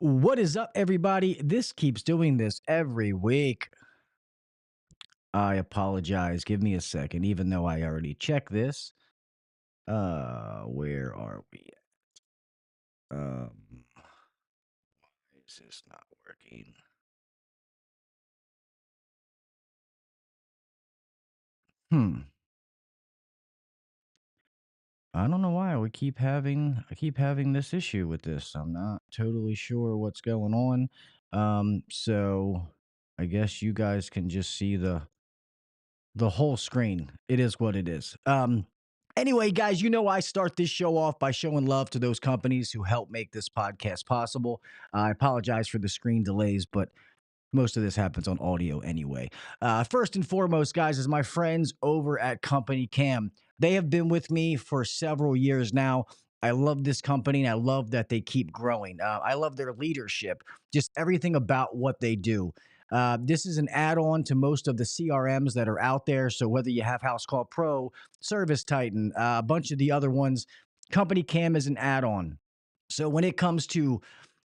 What is up, everybody? This keeps doing this every week. I apologize. Give me a second, even though I already checked this. Where are we? Why is this not working? Hmm. I don't know why I keep having this issue with this. I'm not totally sure what's going on. So I guess you guys can just see the whole screen. It is what it is. Anyway, guys, I start this show off by showing love to those companies who help make this podcast possible. I apologize for the screen delays, but most of this happens on audio anyway. First and foremost, guys, is my friends over at Company Cam. They have been with me for several years now. I love this company and I love that they keep growing. I love their leadership, just everything about what they do. This is an add on to most of the CRMs that are out there. So, whether you have House Call Pro, Service Titan, a bunch of the other ones, Company Cam is an add on. So, when it comes to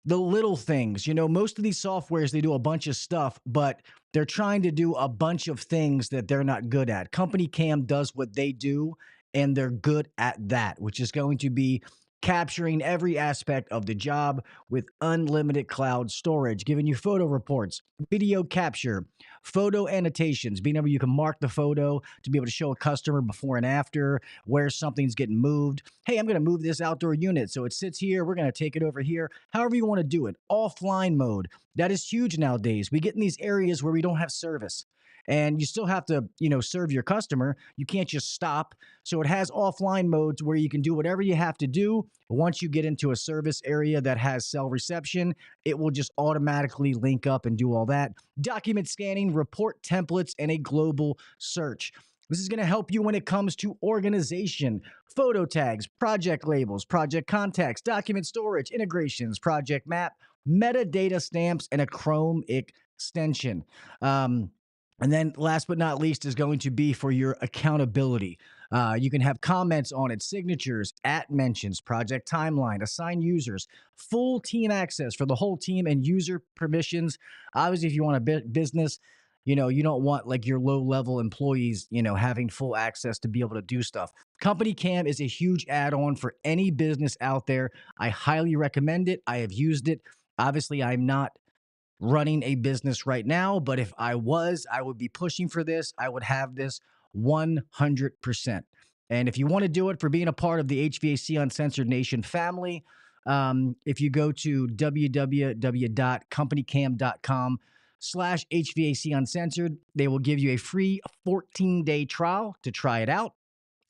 the little things. Most of these softwares, they do a bunch of stuff, but they're trying to do a bunch of things that they're not good at. Company Cam does what they do, and they're good at that, which is going to be capturing every aspect of the job with unlimited cloud storage, giving you photo reports, video capture, photo annotations, being able you can mark the photo to be able to show a customer before and after where something's getting moved. Hey, I'm going to move this outdoor unit so it sits here. We're going to take it over here. However you want to do it. Offline mode. That is huge nowadays. We get in these areas where we don't have service. And you still have to, serve your customer. You can't just stop. So it has offline modes where you can do whatever you have to do. Once you get into a service area that has cell reception, it will just automatically link up and do all that. Document scanning, report templates, and a global search. This is going to help you when it comes to organization, photo tags, project labels, project contacts, document storage, integrations, project map, metadata stamps, and a Chrome extension. And then last but not least is going to be for your accountability. You can have comments on it, signatures, at mentions, project timeline, assign users, full team access for the whole team, and user permissions. Obviously, if you want a business, you don't want like your low level employees, having full access to be able to do stuff. Company Cam is a huge add on for any business out there. I highly recommend it. I have used it. Obviously, I'm not running a business right now, but if I was, I would be pushing for this. I would have this 100%. And if you want to do it for being a part of the HVAC Uncensored Nation family, if you go to www.companycam.com/HVAC Uncensored, they will give you a free 14-day trial to try it out.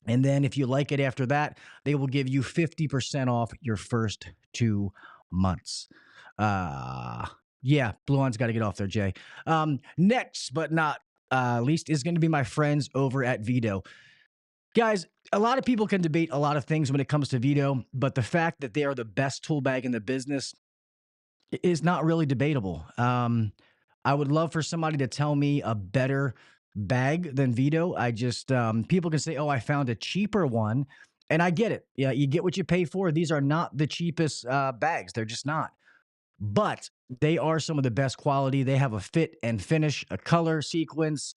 And then if you like it after that, they will give you 50% off your first 2 months. Uh, yeah, Blue On's got to get off there, Jay. Next, but not least, is going to be my friends over at VETO. Guys, a lot of people can debate a lot of things when it comes to VETO, but the fact that they are the best tool bag in the business is not really debatable. I would love for somebody to tell me a better bag than VETO. People can say, oh, I found a cheaper one. And I get it. Yeah, you get what you pay for. These are not the cheapest bags. They're just not. But they are some of the best quality. They have a fit and finish, a color sequence,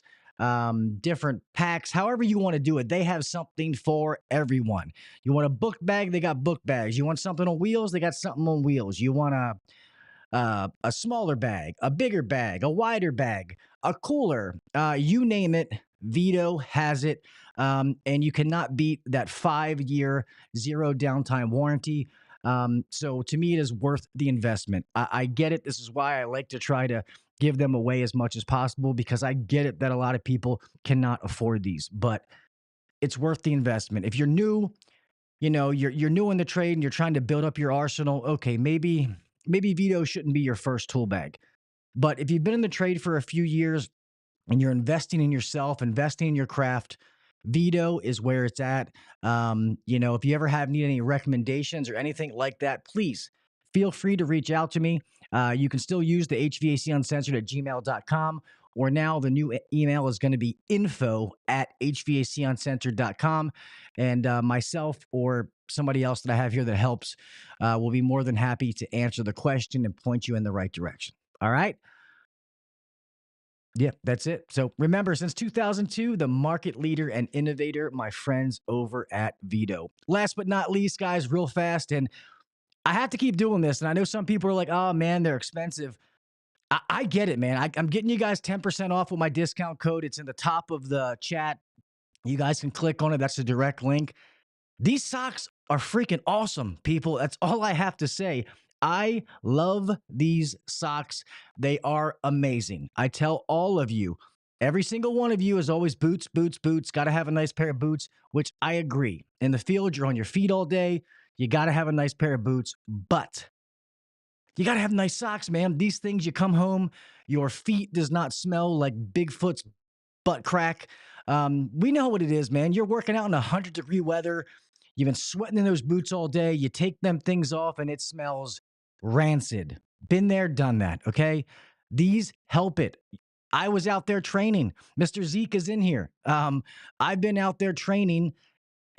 different packs, however you want to do it. They have something for everyone. You want a book bag? They got book bags. You want something on wheels? They got something on wheels. You want a smaller bag, a bigger bag, a wider bag, a cooler, you name it. VETO has it. And you cannot beat that 5-year zero downtime warranty. So to me, it is worth the investment. I get it. This is why I like to try to give them away as much as possible, because I get it that a lot of people cannot afford these, but it's worth the investment. If you're new, you're new in the trade and you're trying to build up your arsenal. Okay, maybe VETO shouldn't be your first tool bag. But if you've been in the trade for a few years and you're investing in yourself, investing in your craft, VETO is where it's at. If you ever need any recommendations or anything like that, please feel free to reach out to me. You can still use the HVAC Uncensored at gmail.com, or now the new email is going to be info@hvac-uncensored.com. And myself or somebody else that I have here that helps will be more than happy to answer the question and point you in the right direction. All right. Yeah, that's it. So remember, since 2002, the market leader and innovator, my friends over at VETO. Last but not least, guys, real fast, and I have to keep doing this. And I know some people are like, oh man, they're expensive. I get it, man. I'm getting you guys 10% off with my discount code. It's in the top of the chat. You guys can click on it. That's a direct link. These socks are freaking awesome, people. That's all I have to say. I love these socks. They are amazing. I tell all of you, every single one of you is always boots, boots, boots. Got to have a nice pair of boots, which I agree. In the field, you're on your feet all day. You got to have a nice pair of boots, but you got to have nice socks, man. These things, you come home, your feet does not smell like Bigfoot's butt crack. We know what it is, man. You're working out in 100-degree weather. You've been sweating in those boots all day. You take them things off and it smells rancid. Been there, done that. Okay. These help it. I was out there training. Mr. Zeke is in here. I've been out there training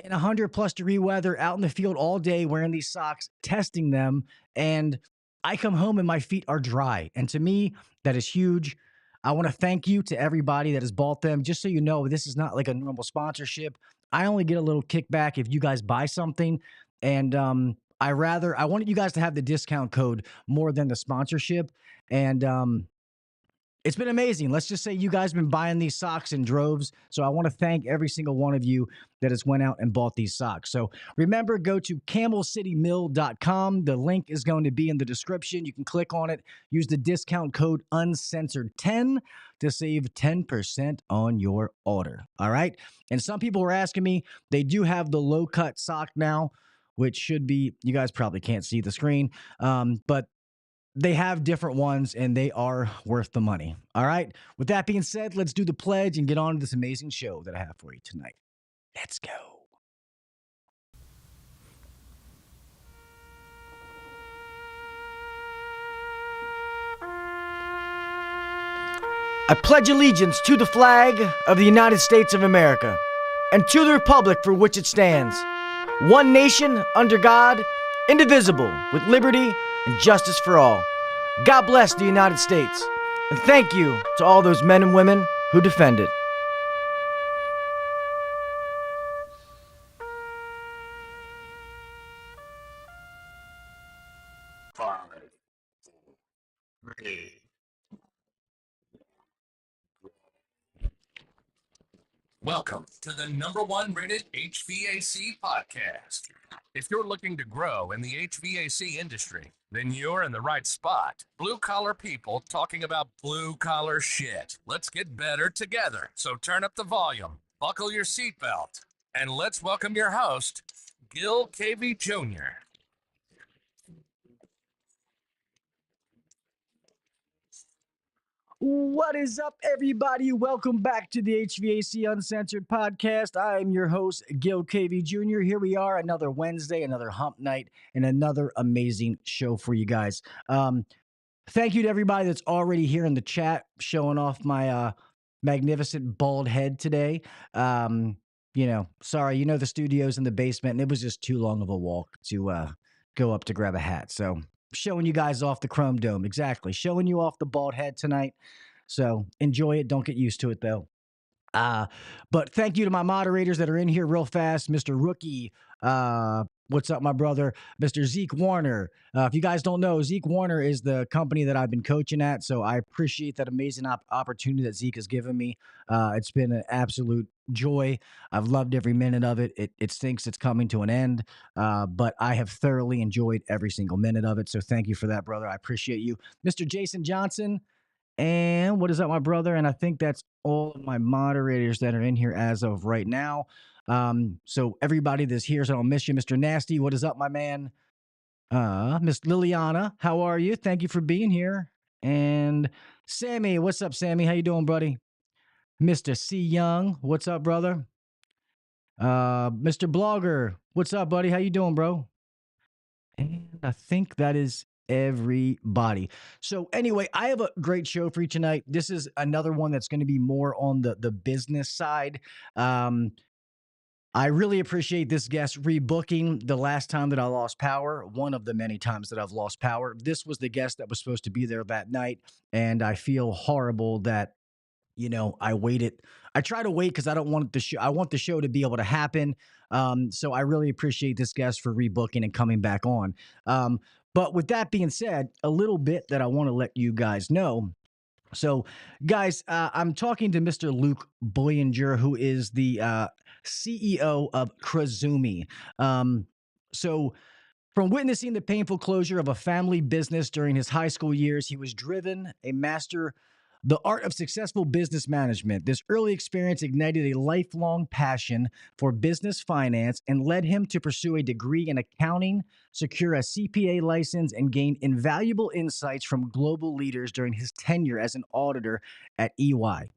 in 100+ degree weather out in the field all day wearing these socks, testing them. And I come home and my feet are dry. And to me, that is huge. I want to thank you to everybody that has bought them. Just so you know, this is not like a normal sponsorship. I only get a little kickback if you guys buy something. And I wanted you guys to have the discount code more than the sponsorship. And it's been amazing. Let's just say you guys have been buying these socks in droves. So I want to thank every single one of you that has went out and bought these socks. So remember, go to camelcitymill.com. The link is going to be in the description. You can click on it. Use the discount code uncensored10 to save 10% on your order. All right. And some people were asking me, they do have the low cut sock now, which should be, you guys probably can't see the screen, but they have different ones and they are worth the money. All right. With that being said, let's do the pledge and get on to this amazing show that I have for you tonight. Let's go. I pledge allegiance to the flag of the United States of America and to the republic for which it stands, one nation under God, indivisible, with liberty and justice for all. God bless the United States, and thank you to all those men and women who defend it. Welcome to the #1 rated HVAC podcast. If you're looking to grow in the HVAC industry, then you're in the right spot. Blue collar people talking about blue collar shit. Let's get better together. So turn up the volume, buckle your seatbelt, and let's welcome your host, Gil Cavey Jr. What is up, everybody? Welcome back to the HVAC Uncensored Podcast. I am your host, Gil Cavey Jr. Here we are, another Wednesday, another hump night, and another amazing show for you guys. Thank you to everybody that's already here in the chat, showing off my magnificent bald head today. Sorry, the studio's in the basement, and it was just too long of a walk to go up to grab a hat. So showing you guys off the chrome dome. Exactly. Showing you off the bald head tonight. So enjoy it. Don't get used to it, though. But thank you to my moderators that are in here real fast. Mr. Rookie, what's up, my brother? Mr. Zeke Warner. If you guys don't know, Zeke Warner is the company that I've been coaching at, so I appreciate that amazing opportunity that Zeke has given me. It's been an absolute joy. I've loved every minute of it. It stinks it's coming to an end, but I have thoroughly enjoyed every single minute of it, so thank you for that, brother. I appreciate you. Mr. Jason Johnson. And what is up, my brother? And I think that's all of my moderators that are in here as of right now. So everybody that's here, so I don't miss you. Mr. Nasty, what is up, my man? Miss Liliana, how are you? Thank you for being here. And Sammy, what's up, Sammy? How you doing, buddy? Mr. C. Young, what's up, brother? Mr. Blogger, what's up, buddy? How you doing, bro? And I think that is everybody. So anyway, I have a great show for you tonight. This is another one that's going to be more on the business side. Um, I really appreciate this guest rebooking the last time that I lost power, one of the many times that I've lost power. This was the guest that was supposed to be there that night, and I feel horrible that I waited. I try to wait because I don't want the show. I want the show to be able to happen. So I really appreciate this guest for rebooking and coming back on. But with that being said, a little bit that I want to let you guys know. So, guys, I'm talking to Mr. Luke Boyenger, who is the CEO of Cruzumi. So, from witnessing the painful closure of a family business during his high school years, he was driven, a master the art of successful business management. This early experience ignited a lifelong passion for business finance and led him to pursue a degree in accounting, secure a CPA license, and gain invaluable insights from global leaders during his tenure as an auditor at EY.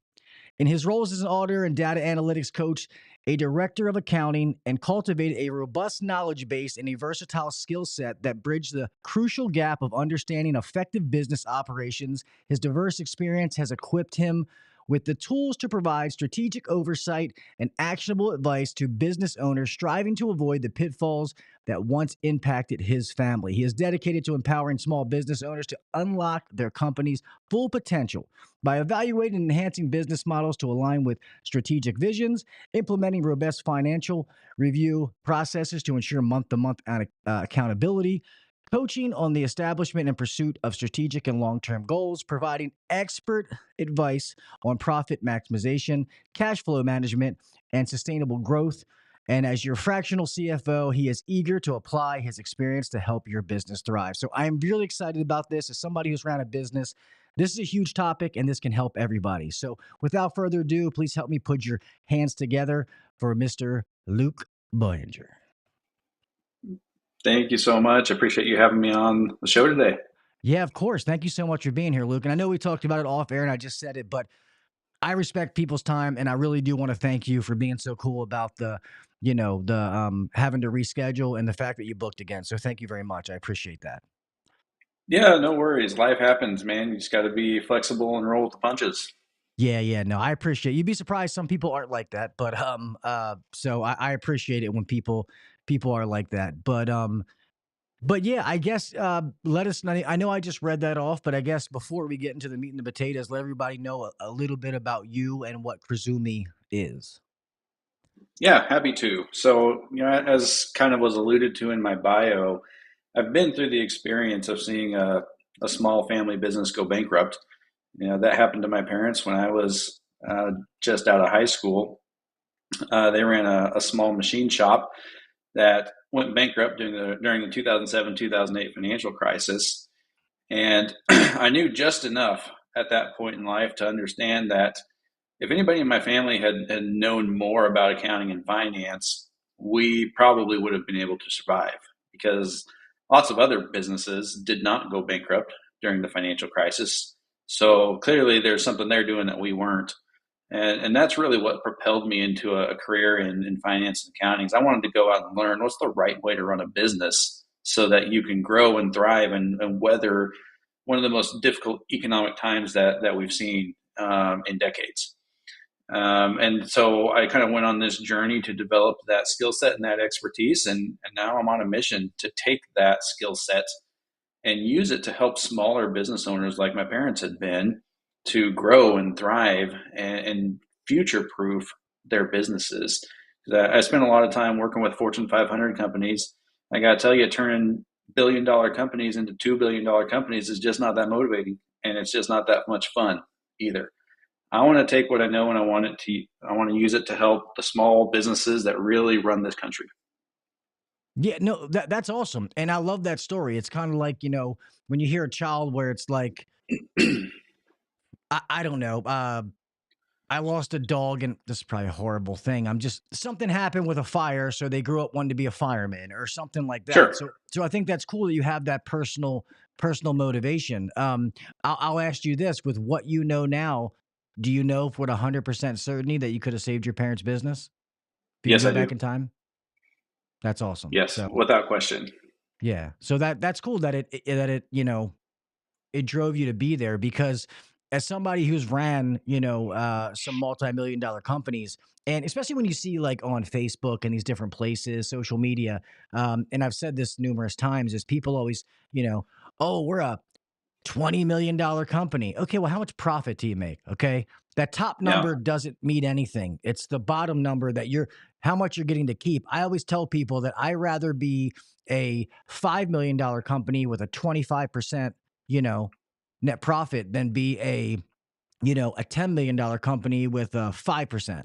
In his roles as an auditor and data analytics coach, a director of accounting, and cultivated a robust knowledge base and a versatile skill set that bridged the crucial gap of understanding effective business operations. His diverse experience has equipped him with the tools to provide strategic oversight and actionable advice to business owners striving to avoid the pitfalls that once impacted his family. He is dedicated to empowering small business owners to unlock their company's full potential by evaluating and enhancing business models to align with strategic visions, implementing robust financial review processes to ensure month-to-month accountability, coaching on the establishment and pursuit of strategic and long-term goals, providing expert advice on profit maximization, cash flow management, and sustainable growth. And as your fractional CFO, he is eager to apply his experience to help your business thrive. So I am really excited about this. As somebody who's ran a business, this is a huge topic and this can help everybody. So without further ado, please help me put your hands together for Mr. Luke Boyenger. Thank you so much. I appreciate you having me on the show today. Yeah, of course. Thank you so much for being here, Luke. And I know we talked about it off air and I just said it, but I respect people's time and I really do want to thank you for being so cool about the having to reschedule and the fact that you booked again. So thank you very much. I appreciate that. Yeah, no worries. Life happens, man. You just got to be flexible and roll with the punches. Yeah, no, I appreciate it. You'd be surprised some people aren't like that, but so I appreciate it when people are like that. But yeah, I guess let us know. I know I just read that off, but I guess before we get into the meat and the potatoes, let everybody know a little bit about you and what Cruzumi is. Yeah, happy to. So, as kind of was alluded to in my bio, I've been through the experience of seeing a small family business go bankrupt. That happened to my parents when I was just out of high school. They ran a small machine shop that went bankrupt during the 2007-2008 financial crisis. And I knew just enough at that point in life to understand that if anybody in my family had known more about accounting and finance, we probably would have been able to survive, because lots of other businesses did not go bankrupt during the financial crisis. So clearly there's something they're doing that we weren't. And that's really what propelled me into a career in finance and accounting. Is I wanted to go out and learn what's the right way to run a business so that you can grow and thrive and weather one of the most difficult economic times that we've seen in decades. And so I kind of went on this journey to develop that skill set and that expertise. And now I'm on a mission to take that skill set and use it to help smaller business owners like my parents had been to grow and thrive and future proof their businesses. I spent a lot of time working with Fortune 500 companies. I got to tell you, turning $1 billion companies into $2 billion companies is just not that motivating, and it's just not that much fun either. I want to take what I know and I want to use it to help the small businesses that really run this country. Yeah, no, that's awesome. And I love that story. It's kind of like, when you hear a child where it's like, I don't know, I lost a dog and this is probably a horrible thing. Something happened with a fire. So they grew up wanting to be a fireman or something like that. Sure. So I think that's cool that you have that personal motivation. I'll ask you this: with what you know now, do you know with 100% certainty that you could have saved your parents' business if you Yes, could I go back do. in time? That's awesome. Yes, So without question. Yeah. So that's cool that it it drove you to be there, because as somebody who's ran, some multi-million dollar companies, and especially when you see like on Facebook and these different places, social media, and I've said this numerous times, is people always, oh, we're a $20 million company. Okay, well, how much profit do you make? Okay, that top Yeah. number doesn't mean anything. It's the bottom number that how much you're getting to keep. I always tell people that I rather be a $5 million company with a 25%, net profit than be a $10 million company with a 5%.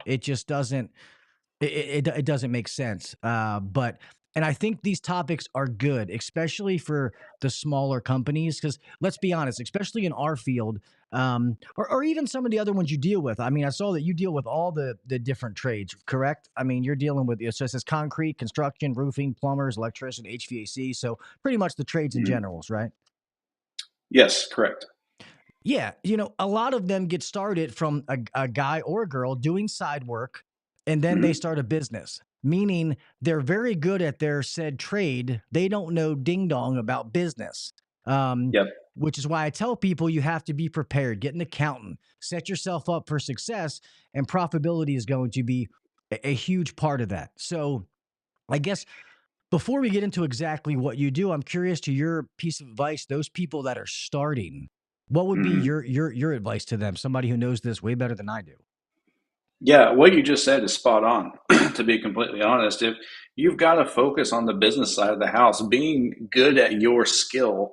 It just doesn't it doesn't make sense. But and I think these topics are good, especially for the smaller companies, because let's be honest, especially in our field, or even some of the other ones you deal with. I mean, I saw that you deal with all the different trades, correct? I mean, you're dealing with, so it says concrete, construction, roofing, plumbers, electrician, HVAC. So pretty much the trades in Mhm. generals, right? Yes, correct. Yeah, a lot of them get started from a guy or a girl doing side work, and then they Hmm. start a business, meaning they're very good at their said trade. They don't know ding dong about business. Um, Yep. which is why I tell people you have to be prepared, get an accountant, set yourself up for success, and profitability is going to be a huge part of that. So, I guess before we get into exactly what you do, I'm curious to your piece of advice. Those people that are starting, what would be Hmm. your advice to them? Somebody who knows this way better than I do. Yeah, what you just said is spot on, to be completely honest. If you've got to focus on the business side of the house, being good at your skill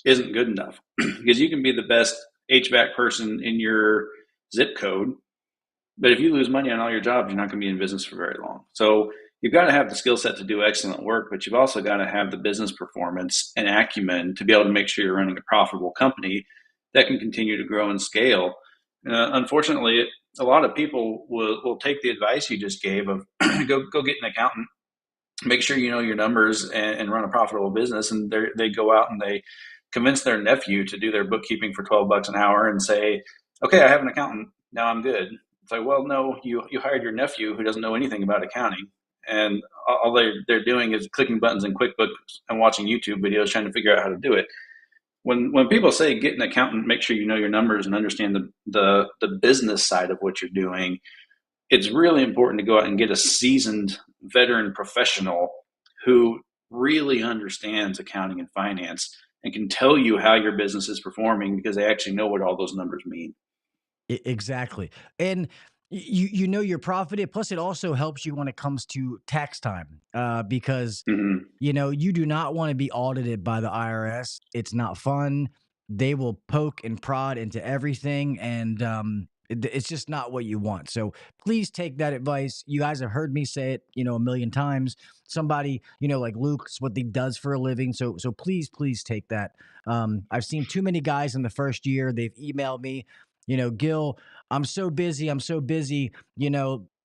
isn't good enough because you can be the best HVAC person in your zip code, but if you lose money on all your jobs, you're not going to be in business for very long. So you've got to have the skill set to do excellent work, but you've also got to have the business performance and acumen to be able to make sure you're running a profitable company that can continue to grow and scale. Unfortunately, a lot of people will take the advice you just gave of go get an accountant, make sure you know your numbers, and run a profitable business. And they go out and they convince their nephew to do their bookkeeping for $12 an hour and say, okay, I have an accountant. Now I'm good. It's like, well, no, you hired your nephew who doesn't know anything about accounting. And all they're doing is clicking buttons in QuickBooks and watching YouTube videos trying to figure out how to do it. When people say get an accountant, make sure you know your numbers and understand the business side of what you're doing, it's really important to go out and get a seasoned veteran professional who really understands accounting and finance and can tell you how your business is performing because they actually know what all those numbers mean. Exactly. And you know you're profited. Plus, it also helps you when it comes to tax time, because Mm-hmm. you do not want to be audited by the IRS. It's not fun. They will poke and prod into everything, and it's just not what you want. So please take that advice. You guys have heard me say it, a million times. Somebody, like Luke, it's what he does for a living. So please take that. I've seen too many guys in the first year. They've emailed me, Gil, I'm so busy. I'm so busy.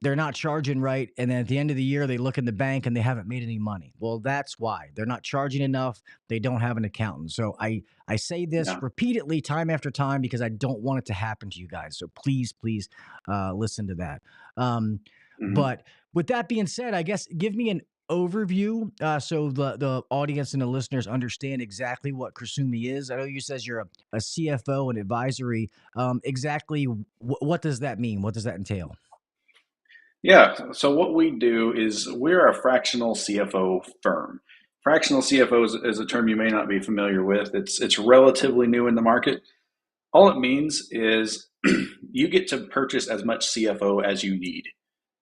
They're not charging right. And then at the end of the year, they look in the bank and they haven't made any money. Well, that's why they're not charging enough. They don't have an accountant. So I say this Yeah. repeatedly, time after time, because I don't want it to happen to you guys. So please, listen to that. Um, Mm-hmm. but with that being said, I guess give me an overview, so the audience and the listeners understand exactly what Cruzumi is. I know you says you're a CFO and advisory. Exactly what does that mean? What does that entail? Yeah. So what we do is we're a fractional CFO firm. Fractional CFO is a term you may not be familiar with. It's relatively new in the market. All it means is you get to purchase as much CFO as you need.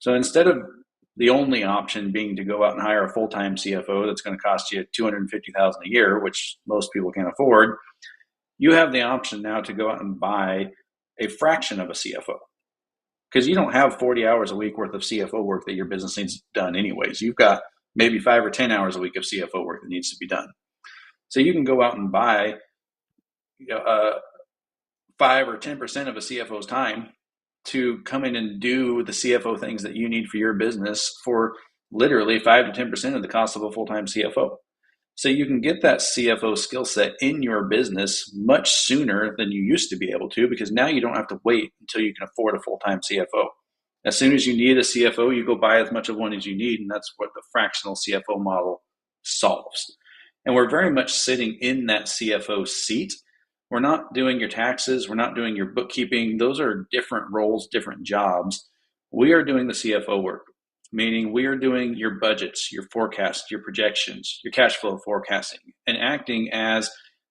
So instead of the only option being to go out and hire a full-time CFO that's going to cost you $250,000 a year, which most people can't afford, you have the option now to go out and buy a fraction of a CFO because you don't have 40 hours a week worth of CFO work that your business needs done anyways. You've got maybe 5 or 10 hours a week of CFO work that needs to be done. So you can go out and buy 5 or 10% of a CFO's time to come in and do the CFO things that you need for your business for literally 5 to 10% of the cost of a full-time CFO. So you can get that CFO skill set in your business much sooner than you used to be able to, because now you don't have to wait until you can afford a full-time CFO. As soon as you need a CFO, you go buy as much of one as you need, and that's what the fractional CFO model solves. And we're very much sitting in that CFO seat. We're not doing your taxes. We're not doing your bookkeeping. Those are different roles, different jobs. We are doing the CFO work, meaning we are doing your budgets, your forecasts, your projections, your cash flow forecasting, and acting as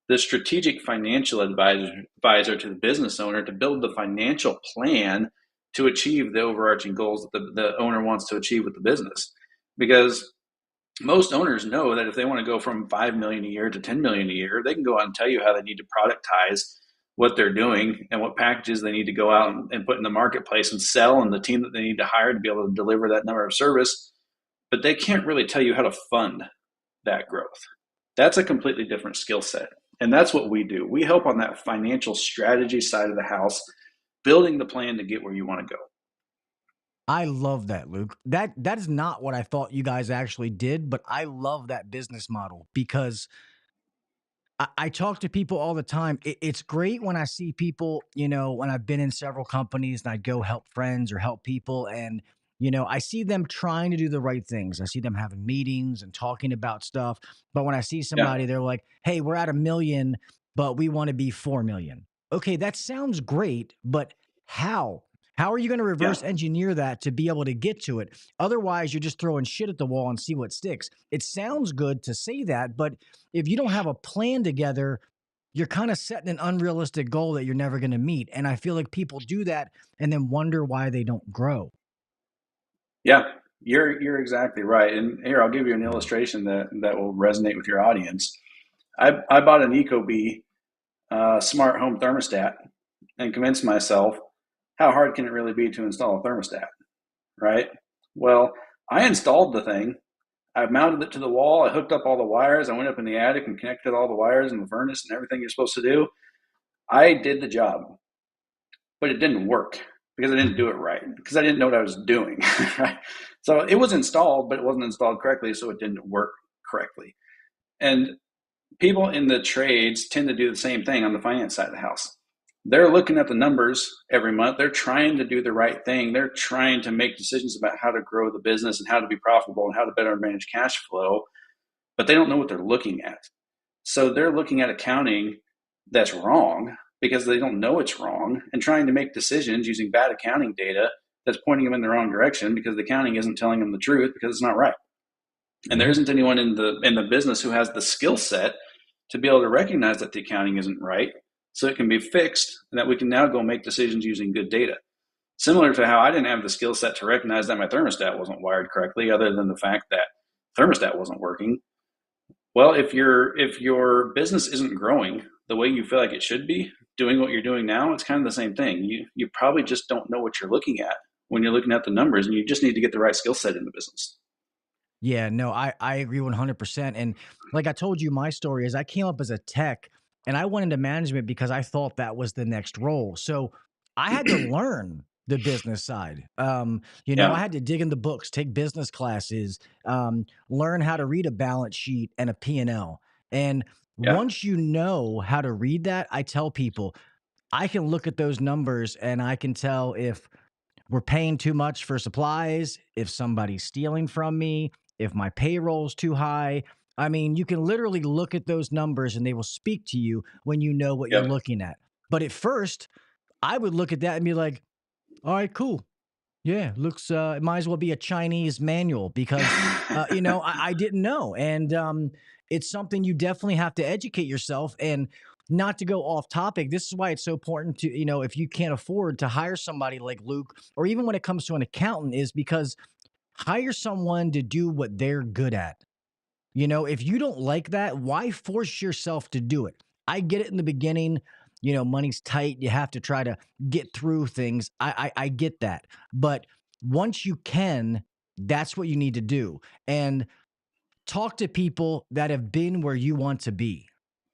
the strategic financial advisor to the business owner to build the financial plan to achieve the overarching goals that the owner wants to achieve with the business. Because most owners know that if they want to go from 5 million a year to 10 million a year, they can go out and tell you how they need to productize what they're doing and what packages they need to go out and put in the marketplace and sell, and the team that they need to hire to be able to deliver that number of service. But they can't really tell you how to fund that growth. That's a completely different skill set. And that's what we do. We help on that financial strategy side of the house, building the plan to get where you want to go. I love that, Luke. That is not what I thought you guys actually did, but I love that business model because I talk to people all the time. It's great when I see people, when I've been in several companies and I go help friends or help people, and I see them trying to do the right things. I see them having meetings and talking about stuff. But when I see somebody, they're like, "Hey, we're at 1 million, but we want to be 4 million." Okay, that sounds great, but how? How are you going to reverse engineer that to be able to get to it? Otherwise, you're just throwing shit at the wall and see what sticks. It sounds good to say that, but if you don't have a plan together, you're kind of setting an unrealistic goal that you're never going to meet. And I feel like people do that and then wonder why they don't grow. Yeah, you're exactly right. And here, I'll give you an illustration that will resonate with your audience. I bought an Ecobee smart home thermostat and convinced myself, how hard can it really be to install a thermostat, right? Well, I installed the thing. I mounted it to the wall. I hooked up all the wires. I went up in the attic and connected all the wires and the furnace and everything you're supposed to do. I did the job, but it didn't work because I didn't do it right, because I didn't know what I was doing. Right? So it was installed, but it wasn't installed correctly, so it didn't work correctly. And people in the trades tend to do the same thing on the finance side of the house. They're looking at the numbers every month. They're trying to do the right thing. They're trying to make decisions about how to grow the business and how to be profitable and how to better manage cash flow, but they don't know what they're looking at. So they're looking at accounting that's wrong because they don't know it's wrong, and trying to make decisions using bad accounting data that's pointing them in the wrong direction because the accounting isn't telling them the truth because it's not right. And there isn't anyone in the business who has the skill set to be able to recognize that the accounting isn't right, so it can be fixed, and that we can now go make decisions using good data. Similar to how I didn't have the skill set to recognize that my thermostat wasn't wired correctly, other than the fact that thermostat wasn't working. Well, if your business isn't growing the way you feel like it should be, doing what you're doing now, it's kind of the same thing. You probably just don't know what you're looking at when you're looking at the numbers, and you just need to get the right skill set in the business. Yeah, no, I agree 100%. And like I told you, my story is I came up as a tech and I went into management because I thought that was the next role. So I had to learn the business side. I had to dig in the books, take business classes, learn how to read a balance sheet and a P&L. And once you know how to read that, I tell people I can look at those numbers and I can tell if we're paying too much for supplies, if somebody's stealing from me, if my payroll's too high. I mean, you can literally look at those numbers and they will speak to you when you know what you're looking at. But at first, I would look at that and be like, all right, cool. Yeah, looks, it might as well be a Chinese manual because, I didn't know. And it's something you definitely have to educate yourself. And not to go off topic, this is why it's so important to, if you can't afford to hire somebody like Luke, or even when it comes to an accountant, is because hire someone to do what they're good at. If you don't like that, why force yourself to do it? I get it in the beginning. Money's tight. You have to try to get through things. I get that. But once you can, that's what you need to do. And talk to people that have been where you want to be.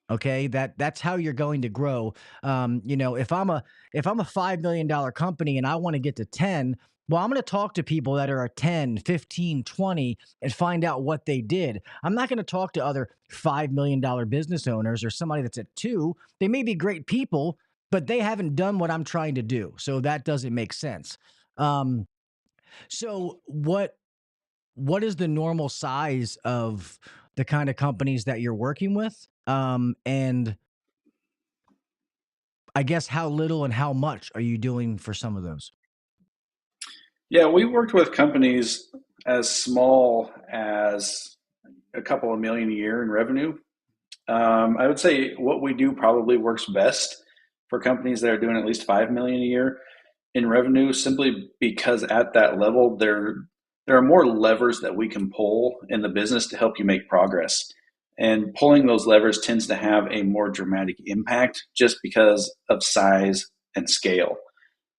Okay, that's how you're going to grow. If I'm a $5 million company and I want to get to 10, well, I'm going to talk to people that are at 10, 15, 20 and find out what they did. I'm not going to talk to other $5 million business owners or somebody that's at 2. They may be great people, but they haven't done what I'm trying to do. So that doesn't make sense. So what is the normal size of the kind of companies that you're working with? And I guess how little and how much are you doing for some of those? Yeah, we worked with companies as small as a couple of million a year in revenue. I would say what we do probably works best for companies that are doing at least 5 million a year in revenue, simply because at that level there are more levers that we can pull in the business to help you make progress. And pulling those levers tends to have a more dramatic impact just because of size and scale.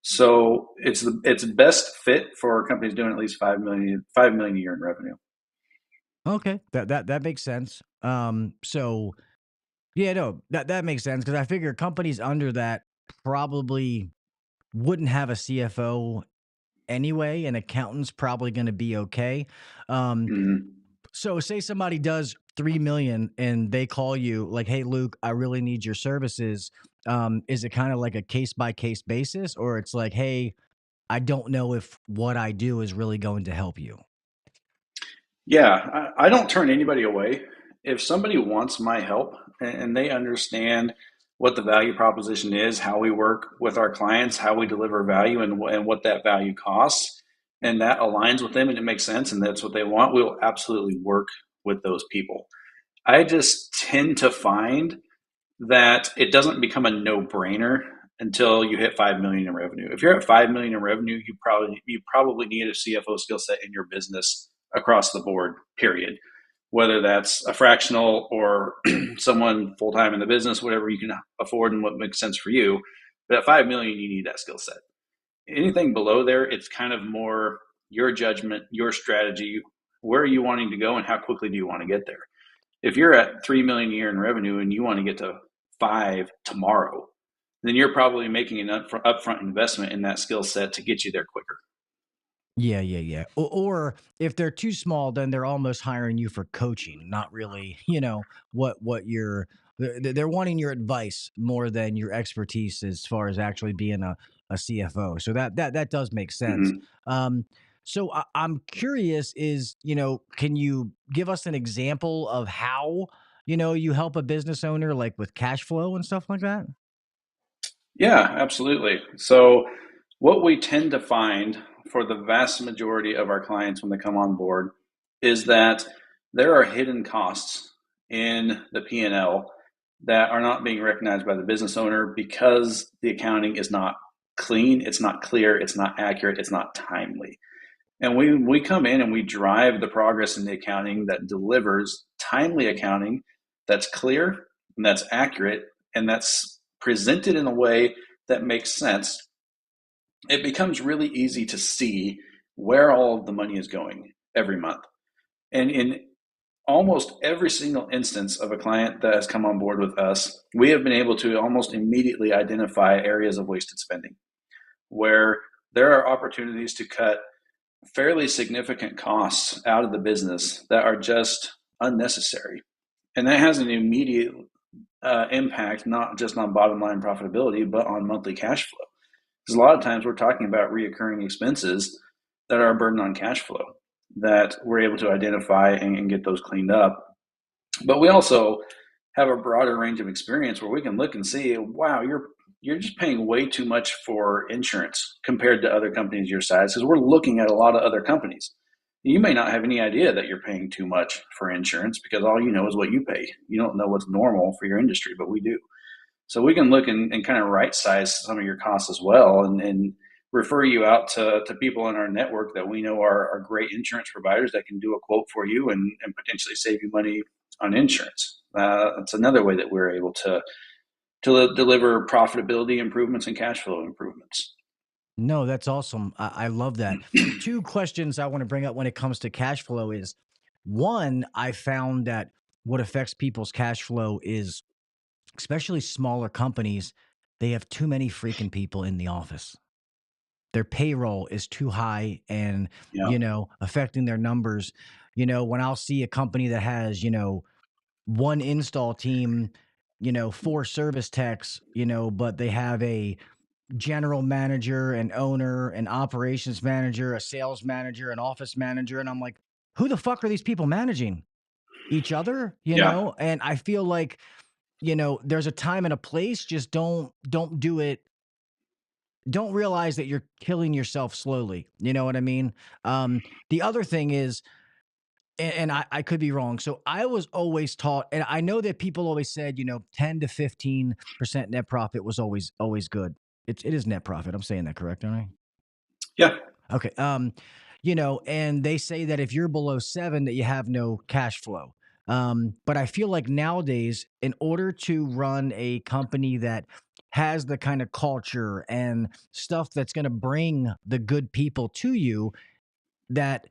So it's best fit for companies doing at least 5 million a year in revenue. Okay, that makes sense. So yeah, no, that makes sense because I figure companies under that probably wouldn't have a CFO anyway, and accountant's probably going to be okay. Um, Mhm. so say somebody does 3 million and they call you like, "Hey, Luke, I really need your services." Is it kind of like a case by case basis, or it's like, "Hey, I don't know if what I do is really going to help you." Yeah, I don't turn anybody away. If somebody wants my help and they understand what the value proposition is, how we work with our clients, how we deliver value, and what that value costs, and that aligns with them and it makes sense and that's what they want, we'll absolutely work with those people. I just tend to find that it doesn't become a no-brainer until you hit 5 million in revenue. If you're at 5 million in revenue, you probably need a CFO skill set in your business across the board, period. Whether that's a fractional or someone full-time in the business, whatever you can afford and what makes sense for you. But at 5 million, you need that skill set. Anything below there, it's kind of more your judgment, your strategy. Where are you wanting to go and how quickly do you want to get there? If you're at 3 million a year in revenue and you want to get to 5 tomorrow, then you're probably making an upfront investment in that skill set to get you there quicker. Yeah, yeah, yeah. Or if they're too small, then they're almost hiring you for coaching, not really, what you're they're wanting your advice more than your expertise as far as actually being a CFO. So that does make sense. Mm-hmm. So I'm curious is, can you give us an example of how, you help a business owner like with cash flow and stuff like that? Yeah, absolutely. So, what we tend to find for the vast majority of our clients when they come on board is that there are hidden costs in the P&L that are not being recognized by the business owner because the accounting is not clean, it's not clear, it's not accurate, it's not timely. And we come in and we drive the progress in the accounting that delivers timely accounting that's clear and that's accurate and that's presented in a way that makes sense. It becomes really easy to see where all of the money is going every month. And in almost every single instance of a client that has come on board with us, we have been able to almost immediately identify areas of wasted spending where there are opportunities to cut fairly significant costs out of the business that are just unnecessary. And that has an immediate impact, not just on bottom line profitability, but on monthly cash flow. Because a lot of times we're talking about reoccurring expenses that are a burden on cash flow that we're able to identify and get those cleaned up. But we also have a broader range of experience where we can look and see, wow, you're just paying way too much for insurance compared to other companies your size, because we're looking at a lot of other companies. You may not have any idea that you're paying too much for insurance because all you know is what you pay. You don't know what's normal for your industry, but we do. So we can look and kind of right size some of your costs as well and refer you out to people in our network that we know are great insurance providers that can do a quote for you and potentially save you money on insurance. That's another way that we're able to deliver profitability improvements and cash flow improvements. No, that's awesome. I love that. Two questions I want to bring up when it comes to cash flow is one, I found that what affects people's cash flow is especially smaller companies, they have too many freaking people in the office. Their payroll is too high and, Yeah. affecting their numbers. When I'll see a company that has, one install team, four service techs, but they have a general manager, an owner, an operations manager, a sales manager, an office manager. And I'm like, who the fuck are these people managing? each other, Yeah. and I feel like, there's a time and a place. Just don't do it. Don't realize that you're killing yourself slowly. You know what I mean? The other thing is, and I could be wrong. So I was always taught, and I know that people always said, 10 to 15% net profit was always good. It is net profit. I'm saying that correct, aren't I? Yeah. Okay. And they say that if you're below 7, that you have no cash flow. But I feel like nowadays, in order to run a company that has the kind of culture and stuff that's going to bring the good people to you, that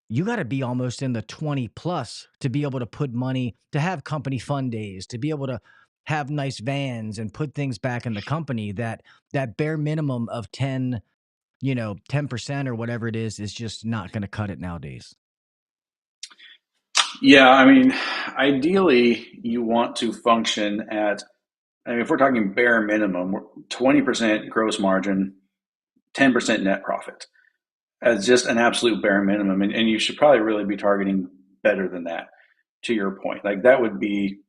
you got to be almost in the 20 plus to be able to put money, to have company fun days, to be able to have nice vans and put things back in the company. That bare minimum of 10% or whatever it is just not going to cut it nowadays. Yeah. I mean, ideally, you want to function at, I mean, if we're talking bare minimum, 20% gross margin, 10% net profit as just an absolute bare minimum. And you should probably really be targeting better than that, to your point. Like that would be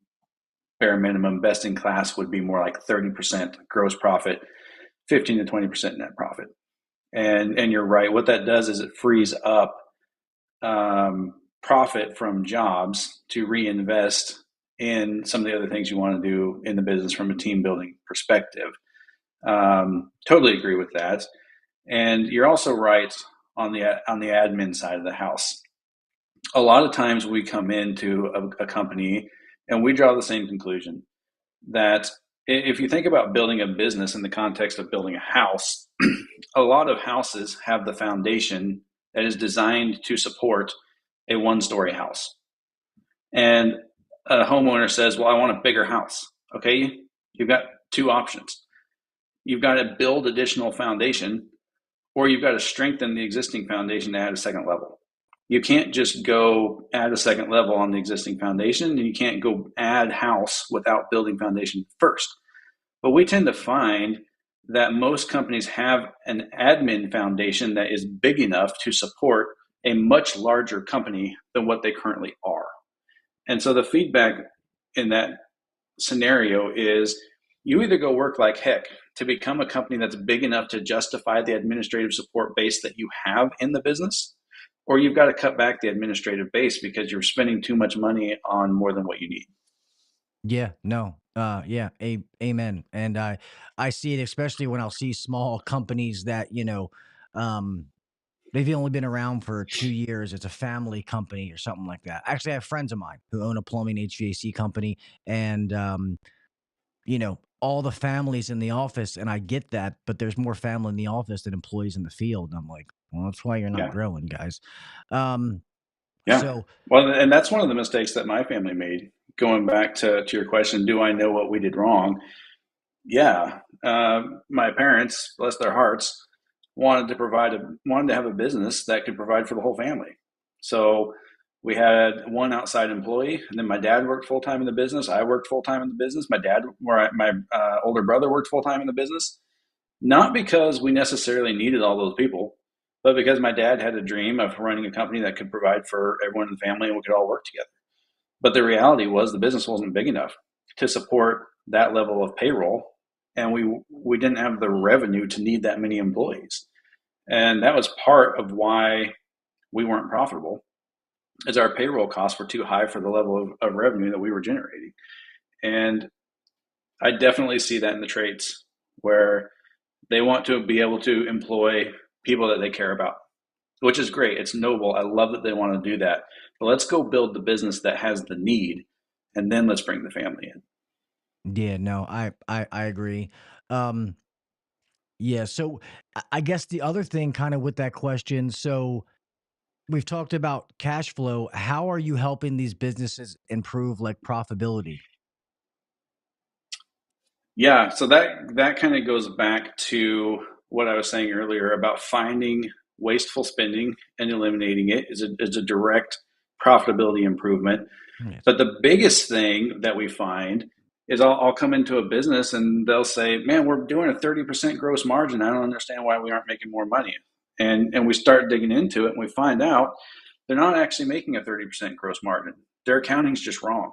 bare minimum. Best in class would be more like 30% gross profit, 15 to 20% net profit. And you're right. What that does is it frees up profit from jobs to reinvest in some of the other things you want to do in the business from a team building perspective. Totally agree with that. And you're also right on the admin side of the house. A lot of times we come into a company and we draw the same conclusion that if you think about building a business in the context of building a house, a lot of houses have the foundation that is designed to support a one-story house. And a homeowner says, well, I want a bigger house. Okay, you've got two options. You've got to build additional foundation, or you've got to strengthen the existing foundation to add a second level. You can't just go add a second level on the existing foundation, and you can't go add house without building foundation first. But we tend to find that most companies have an admin foundation that is big enough to support a much larger company than what they currently are. And so the feedback in that scenario is you either go work like heck to become a company that's big enough to justify the administrative support base that you have in the business, or you've got to cut back the administrative base because you're spending too much money on more than what you need. Yeah, no. Yeah, amen. And I see it, especially when I'll see small companies that, um, they've only been around for 2 years. It's a family company or something like that. Actually, I have friends of mine who own a plumbing HVAC company, and all the families in the office, and I get that, but there's more family in the office than employees in the field. And I'm like, well, that's why you're not Yeah. growing, guys. Um, Yeah. so Well, and that's one of the mistakes that my family made. Going back to your question, do I know what we did wrong? Yeah. My parents, bless their hearts, wanted to have a business that could provide for the whole family. So we had one outside employee, and then my dad worked full time in the business. I worked full time in the business. My older brother worked full time in the business. Not because we necessarily needed all those people, but because my dad had a dream of running a company that could provide for everyone in the family and we could all work together. But the reality was the business wasn't big enough to support that level of payroll, and we didn't have the revenue to need that many employees. And that was part of why we weren't profitable, is our payroll costs were too high for the level of revenue that we were generating. And I definitely see that in the trades where they want to be able to employ people that they care about, which is great. It's noble. I love that they want to do that. But let's go build the business that has the need, and then let's bring the family in. yeah, no, I agree. Um, yeah, so I guess the other thing kind of with that question, so we've talked about cash flow. How are you helping these businesses improve like profitability? Yeah, so that kind of goes back to what I was saying earlier about finding wasteful spending and eliminating it is a direct profitability improvement. Yes. But the biggest thing that we find is I'll come into a business and they'll say, "Man, we're doing a 30% gross margin. I don't understand why we aren't making more money." And we start digging into it and we find out they're not actually making a 30% gross margin. their accounting's just wrong.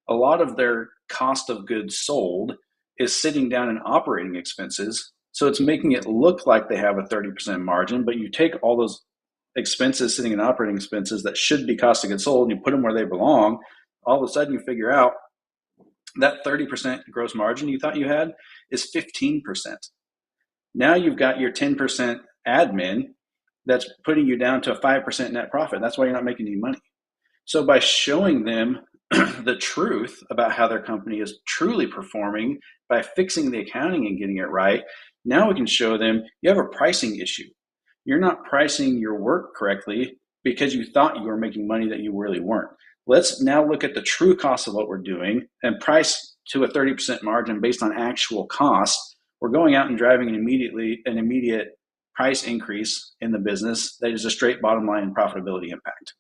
A lot of their cost of goods sold is sitting down in operating expenses. So it's making it look like they have a 30% margin, but you take all those expenses sitting in operating expenses that should be cost of goods sold and you put them where they belong. All of a sudden you figure out that 30% gross margin you thought you had is 15%. Now you've got your 10% admin that's putting you down to a 5% net profit. That's why you're not making any money. So by showing them the truth about how their company is truly performing, by fixing the accounting and getting it right, now we can show them you have a pricing issue. You're not pricing your work correctly because you thought you were making money that you really weren't. Let's now look at the true cost of what we're doing and price to a 30% margin based on actual costs. We're going out and driving an immediate price increase in the business that is a straight bottom line profitability impact.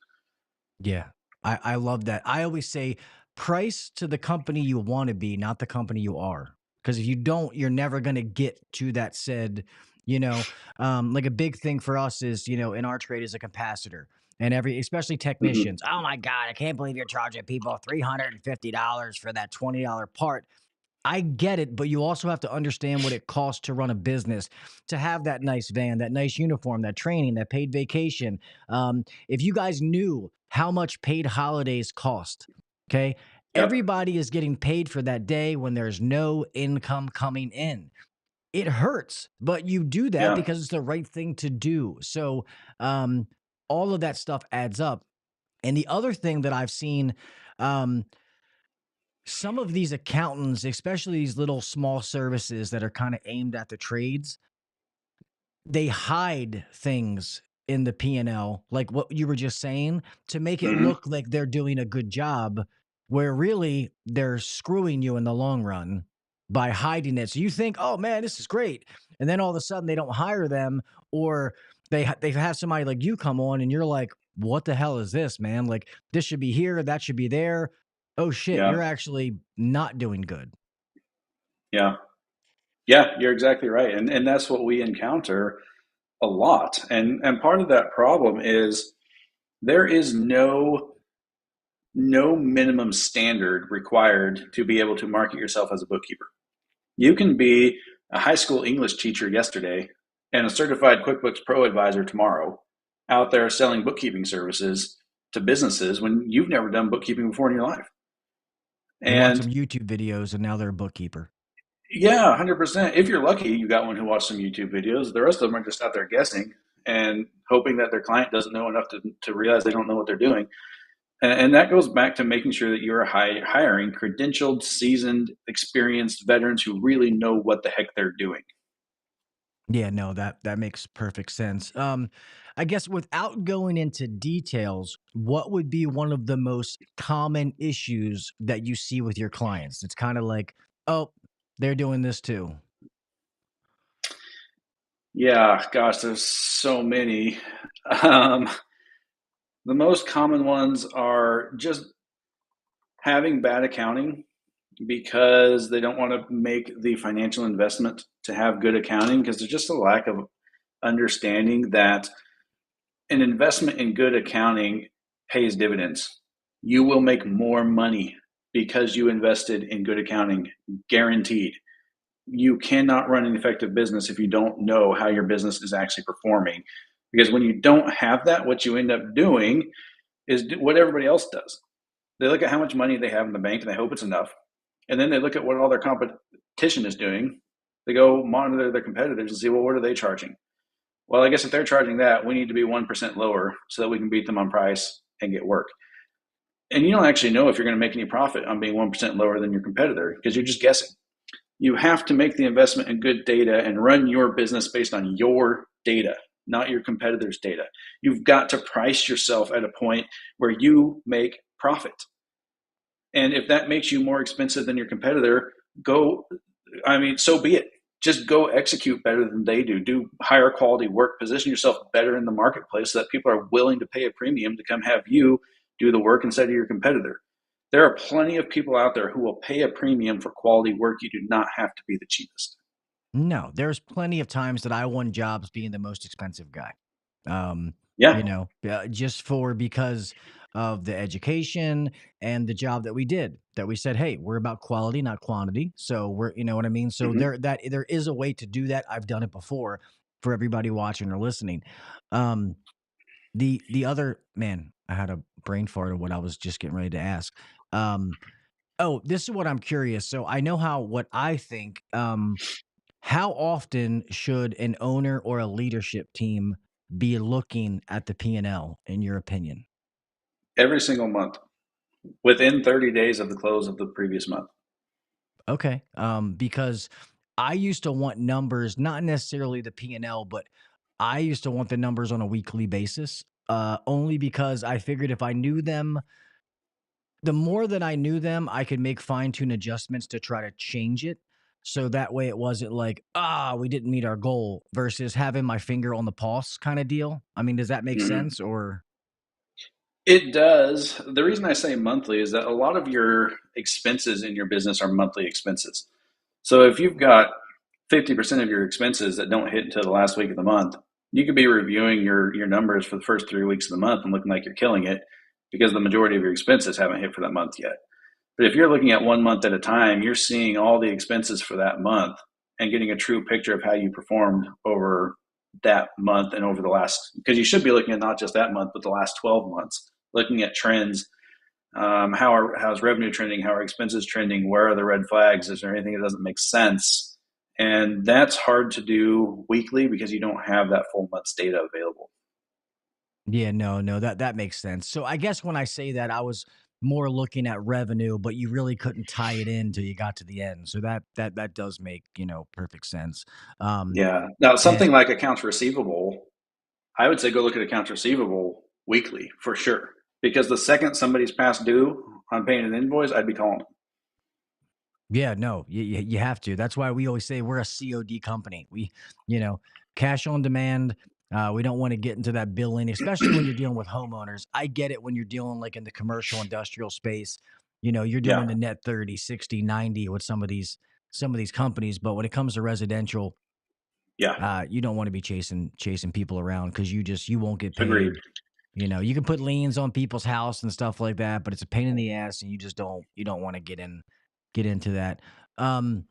Yeah, I love that. I always say price to the company you want to be, not the company you are. Because if you don't, you're never going to get to that said, like a big thing for us is, in our trade is a capacitor. And especially Mm-hmm. technicians, oh my God, I can't believe you're charging people $350 for that $20 part. I get it, but you also have to understand what it costs to run a business, to have that nice van, that nice uniform, that training, that paid vacation. If you guys knew how much paid holidays cost, okay, Yep. everybody is getting paid for that day when there's no income coming in. It hurts, but you do that Yeah. because it's the right thing to do. So, all of that stuff adds up. And the other thing that I've seen, um, some of these accountants, especially these little small services that are kind of aimed at the trades, they hide things in the P&L, like what you were just saying, to make it Mm-hmm. look like they're doing a good job, where really they're screwing you in the long run by hiding it. So you think, oh man, this is great. And then all of a sudden they don't hire them, or they have somebody like you come on and you're like, what the hell is this, man? Like this should be here, that should be there. Oh shit, Yeah. you're actually not doing good. Yeah. Yeah. You're exactly right. And that's what we encounter a lot. And part of that problem is there is no minimum standard required to be able to market yourself as a bookkeeper. You can be a high school English teacher yesterday and a certified QuickBooks Pro advisor tomorrow, out there selling bookkeeping services to businesses when you've never done bookkeeping before in your life. They watch And some YouTube videos and now they're a bookkeeper. yeah, 100%. If you're lucky, you got one who watched some YouTube videos. The rest of them are just out there guessing and hoping that their client doesn't know enough to realize they don't know what they're doing. And that goes back to making sure that you're hiring credentialed, seasoned, experienced veterans who really know what the heck they're doing. Yeah, no, that makes perfect sense. I guess without going into details, what would be one of the most common issues that you see with your clients? It's kind of like, oh, they're doing this too. Yeah, gosh, there's so many. Um, the most common ones are just having bad accounting because they don't want to make the financial investment to have good accounting because there's just a lack of understanding that an investment in good accounting pays dividends. You will make more money because you invested in good accounting, guaranteed. You cannot run an effective business if you don't know how your business is actually performing. Because when you don't have that, what you end up doing is what everybody else does. They look at how much money they have in the bank and they hope it's enough. And then they look at what all their competition is doing. They go monitor their competitors and see, well, what are they charging? Well, I guess if they're charging that, we need to be 1% lower so that we can beat them on price and get work. And you don't actually know if you're going to make any profit on being 1% lower than your competitor because you're just guessing. You have to make the investment in good data and run your business based on your data, not your competitor's data. You've got to price yourself at a point where you make profit. And if that makes you more expensive than your competitor, so be it. Just go execute better than they do. Do higher quality work. Position yourself better in the marketplace so that people are willing to pay a premium to come have you do the work instead of your competitor. There are plenty of people out there who will pay a premium for quality work. You do not have to be the cheapest. No, there's plenty of times that I won jobs being the most expensive guy. Yeah. Just because of the education and the job that we did, that we said, hey, we're about quality, not quantity. So we're, you know what I mean? So Hmm. there is a way to do that. I've done it before for everybody watching or listening. Um, the other, man, I had a brain fart of what I was just getting ready to ask. Um, oh, this is what I'm curious. So I know what I think. How often should an owner or a leadership team be looking at the P&L, in your opinion? Every single month, within 30 days of the close of the previous month. Okay. Because I used to want numbers, not necessarily the P&L, but I used to want the numbers on a weekly basis. Only because I figured if I knew them, the more that I knew them, I could make fine-tune adjustments to try to change it. So that way it wasn't like, we didn't meet our goal versus having my finger on the pulse kind of deal. I mean, does that make Hmm. sense or? It does. The reason I say monthly is that a lot of your expenses in your business are monthly expenses. So if you've got 50% of your expenses that don't hit until the last week of the month, you could be reviewing your numbers for the first 3 weeks of the month and looking like you're killing it because the majority of your expenses haven't hit for that month yet. But if you're looking at 1 month at a time, you're seeing all the expenses for that month and getting a true picture of how you performed over that month and over the last, because you should be looking at not just that month, but the last 12 months, looking at trends. How's revenue trending? How are expenses trending? Where are the red flags? Is there anything that doesn't make sense? And that's hard to do weekly because you don't have that full month's data available. Yeah, no, that makes sense. So I guess when I say that, I was more looking at revenue, but you really couldn't tie it in till you got to the end. So that does make, perfect sense. Um, Yeah. Now, and something like accounts receivable, I would say go look at accounts receivable weekly for sure. Because the second somebody's past due on paying an invoice, I'd be calling them. yeah, no, you have to. That's why we always say we're a COD company. We, you know, cash on demand. We don't want to get into that billing, especially when you're dealing with homeowners. I get it when you're dealing like in the commercial industrial space. You're doing Yeah. the net 30, 60, 90 with some of these companies, but when it comes to residential, Yeah. you don't want to be chasing people around because you won't get Agreed. paid. You can put liens on people's house and stuff like that, but it's a pain in the ass, and you don't want to get into that. Um,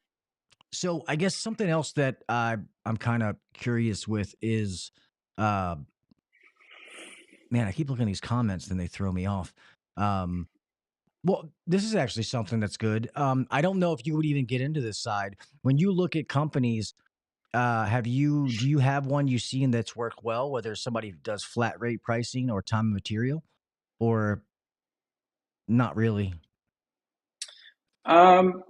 so I guess something else that I'm kind of curious with is, uh, man, I keep looking at these comments and they throw me off. Um, well, this is actually something that's good. I don't know if you would even get into this side when you look at companies. Do you have one you seen that's worked well, whether somebody does flat rate pricing or time and material, or not really? Um,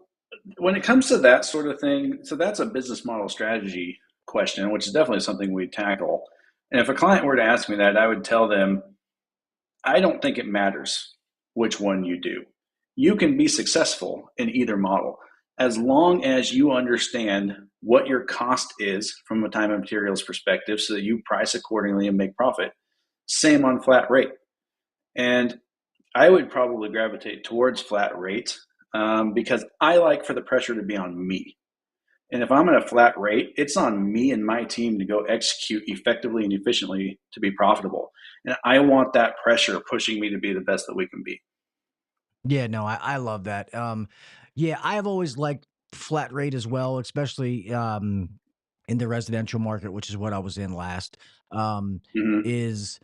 when it comes to that sort of thing, so that's a business model strategy question, which is definitely something we tackle. And if a client were to ask me that, I would tell them, I don't think it matters which one you do. You can be successful in either model as long as you understand what your cost is from a time and materials perspective so that you price accordingly and make profit. Same on flat rate. And I would probably gravitate towards flat rate because I like for the pressure to be on me. And if I'm at a flat rate, it's on me and my team to go execute effectively and efficiently to be profitable. And I want that pressure pushing me to be the best that we can be. Yeah, no, I love that. Yeah, I have always liked flat rate as well, especially in the residential market, which is what I was in last. Um, Hmm. is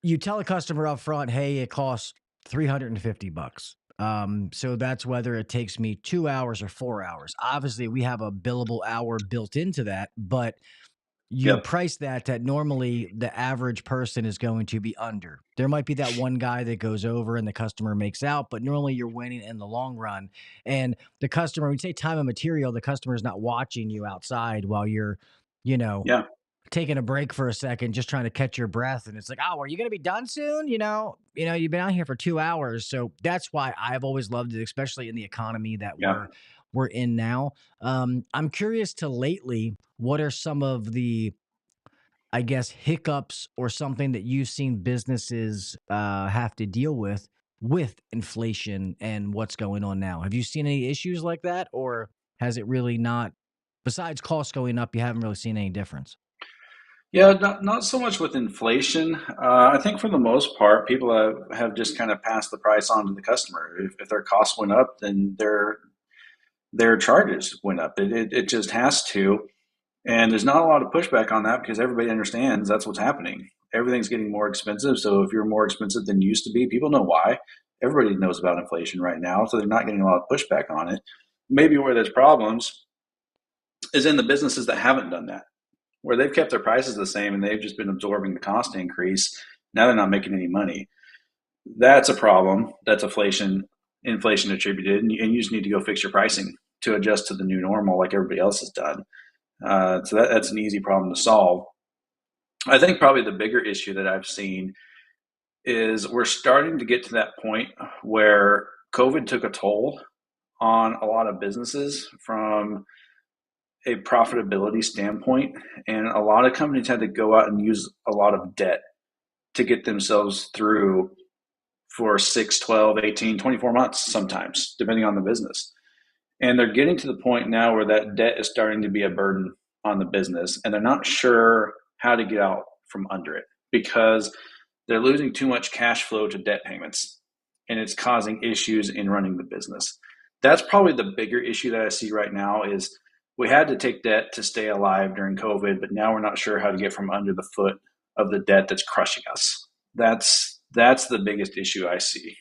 you tell a customer up front, hey, it costs $350. So that's whether it takes me 2 hours or 4 hours. Obviously, we have a billable hour built into that, but you Yep. price that normally the average person is going to be under. There might be that one guy that goes over and the customer makes out, but normally you're winning in the long run. And the customer, when you say time and material, the customer is not watching you outside while you're, you know, Yeah. taking a break for a second, just trying to catch your breath. And it's like, oh, are you going to be done soon? You've been out here for 2 hours. So that's why I've always loved it, especially in the economy that Yeah. we're in now. I'm curious to lately, what are some of the, I guess, hiccups or something that you've seen businesses have to deal with inflation and what's going on now? Have you seen any issues like that, or has it really not? Besides costs going up, you haven't really seen any difference. Yeah, not so much with inflation. I think for the most part, people have just kind of passed the price on to the customer. If their costs went up, then their charges went up. It just has to. And there's not a lot of pushback on that because everybody understands that's what's happening. Everything's getting more expensive. So if you're more expensive than you used to be, people know why. Everybody knows about inflation right now. So they're not getting a lot of pushback on it. Maybe where there's problems is in the businesses that haven't done that, where they've kept their prices the same and they've just been absorbing the cost increase. Now they're not making any money. That's a problem. That's inflation attributed, and you just need to go fix your pricing to adjust to the new normal like everybody else has done. So that's an easy problem to solve. I think probably the bigger issue that I've seen is we're starting to get to that point where COVID took a toll on a lot of businesses from a profitability standpoint. And a lot of companies had to go out and use a lot of debt to get themselves through for 6, 12, 18, 24 months sometimes, depending on the business. And they're getting to the point now where that debt is starting to be a burden on the business, and they're not sure how to get out from under it because they're losing too much cash flow to debt payments, and it's causing issues in running the business. That's probably the bigger issue that I see right now is we had to take debt to stay alive during COVID, but now we're not sure how to get from under the foot of the debt that's crushing us. That's the biggest issue I see.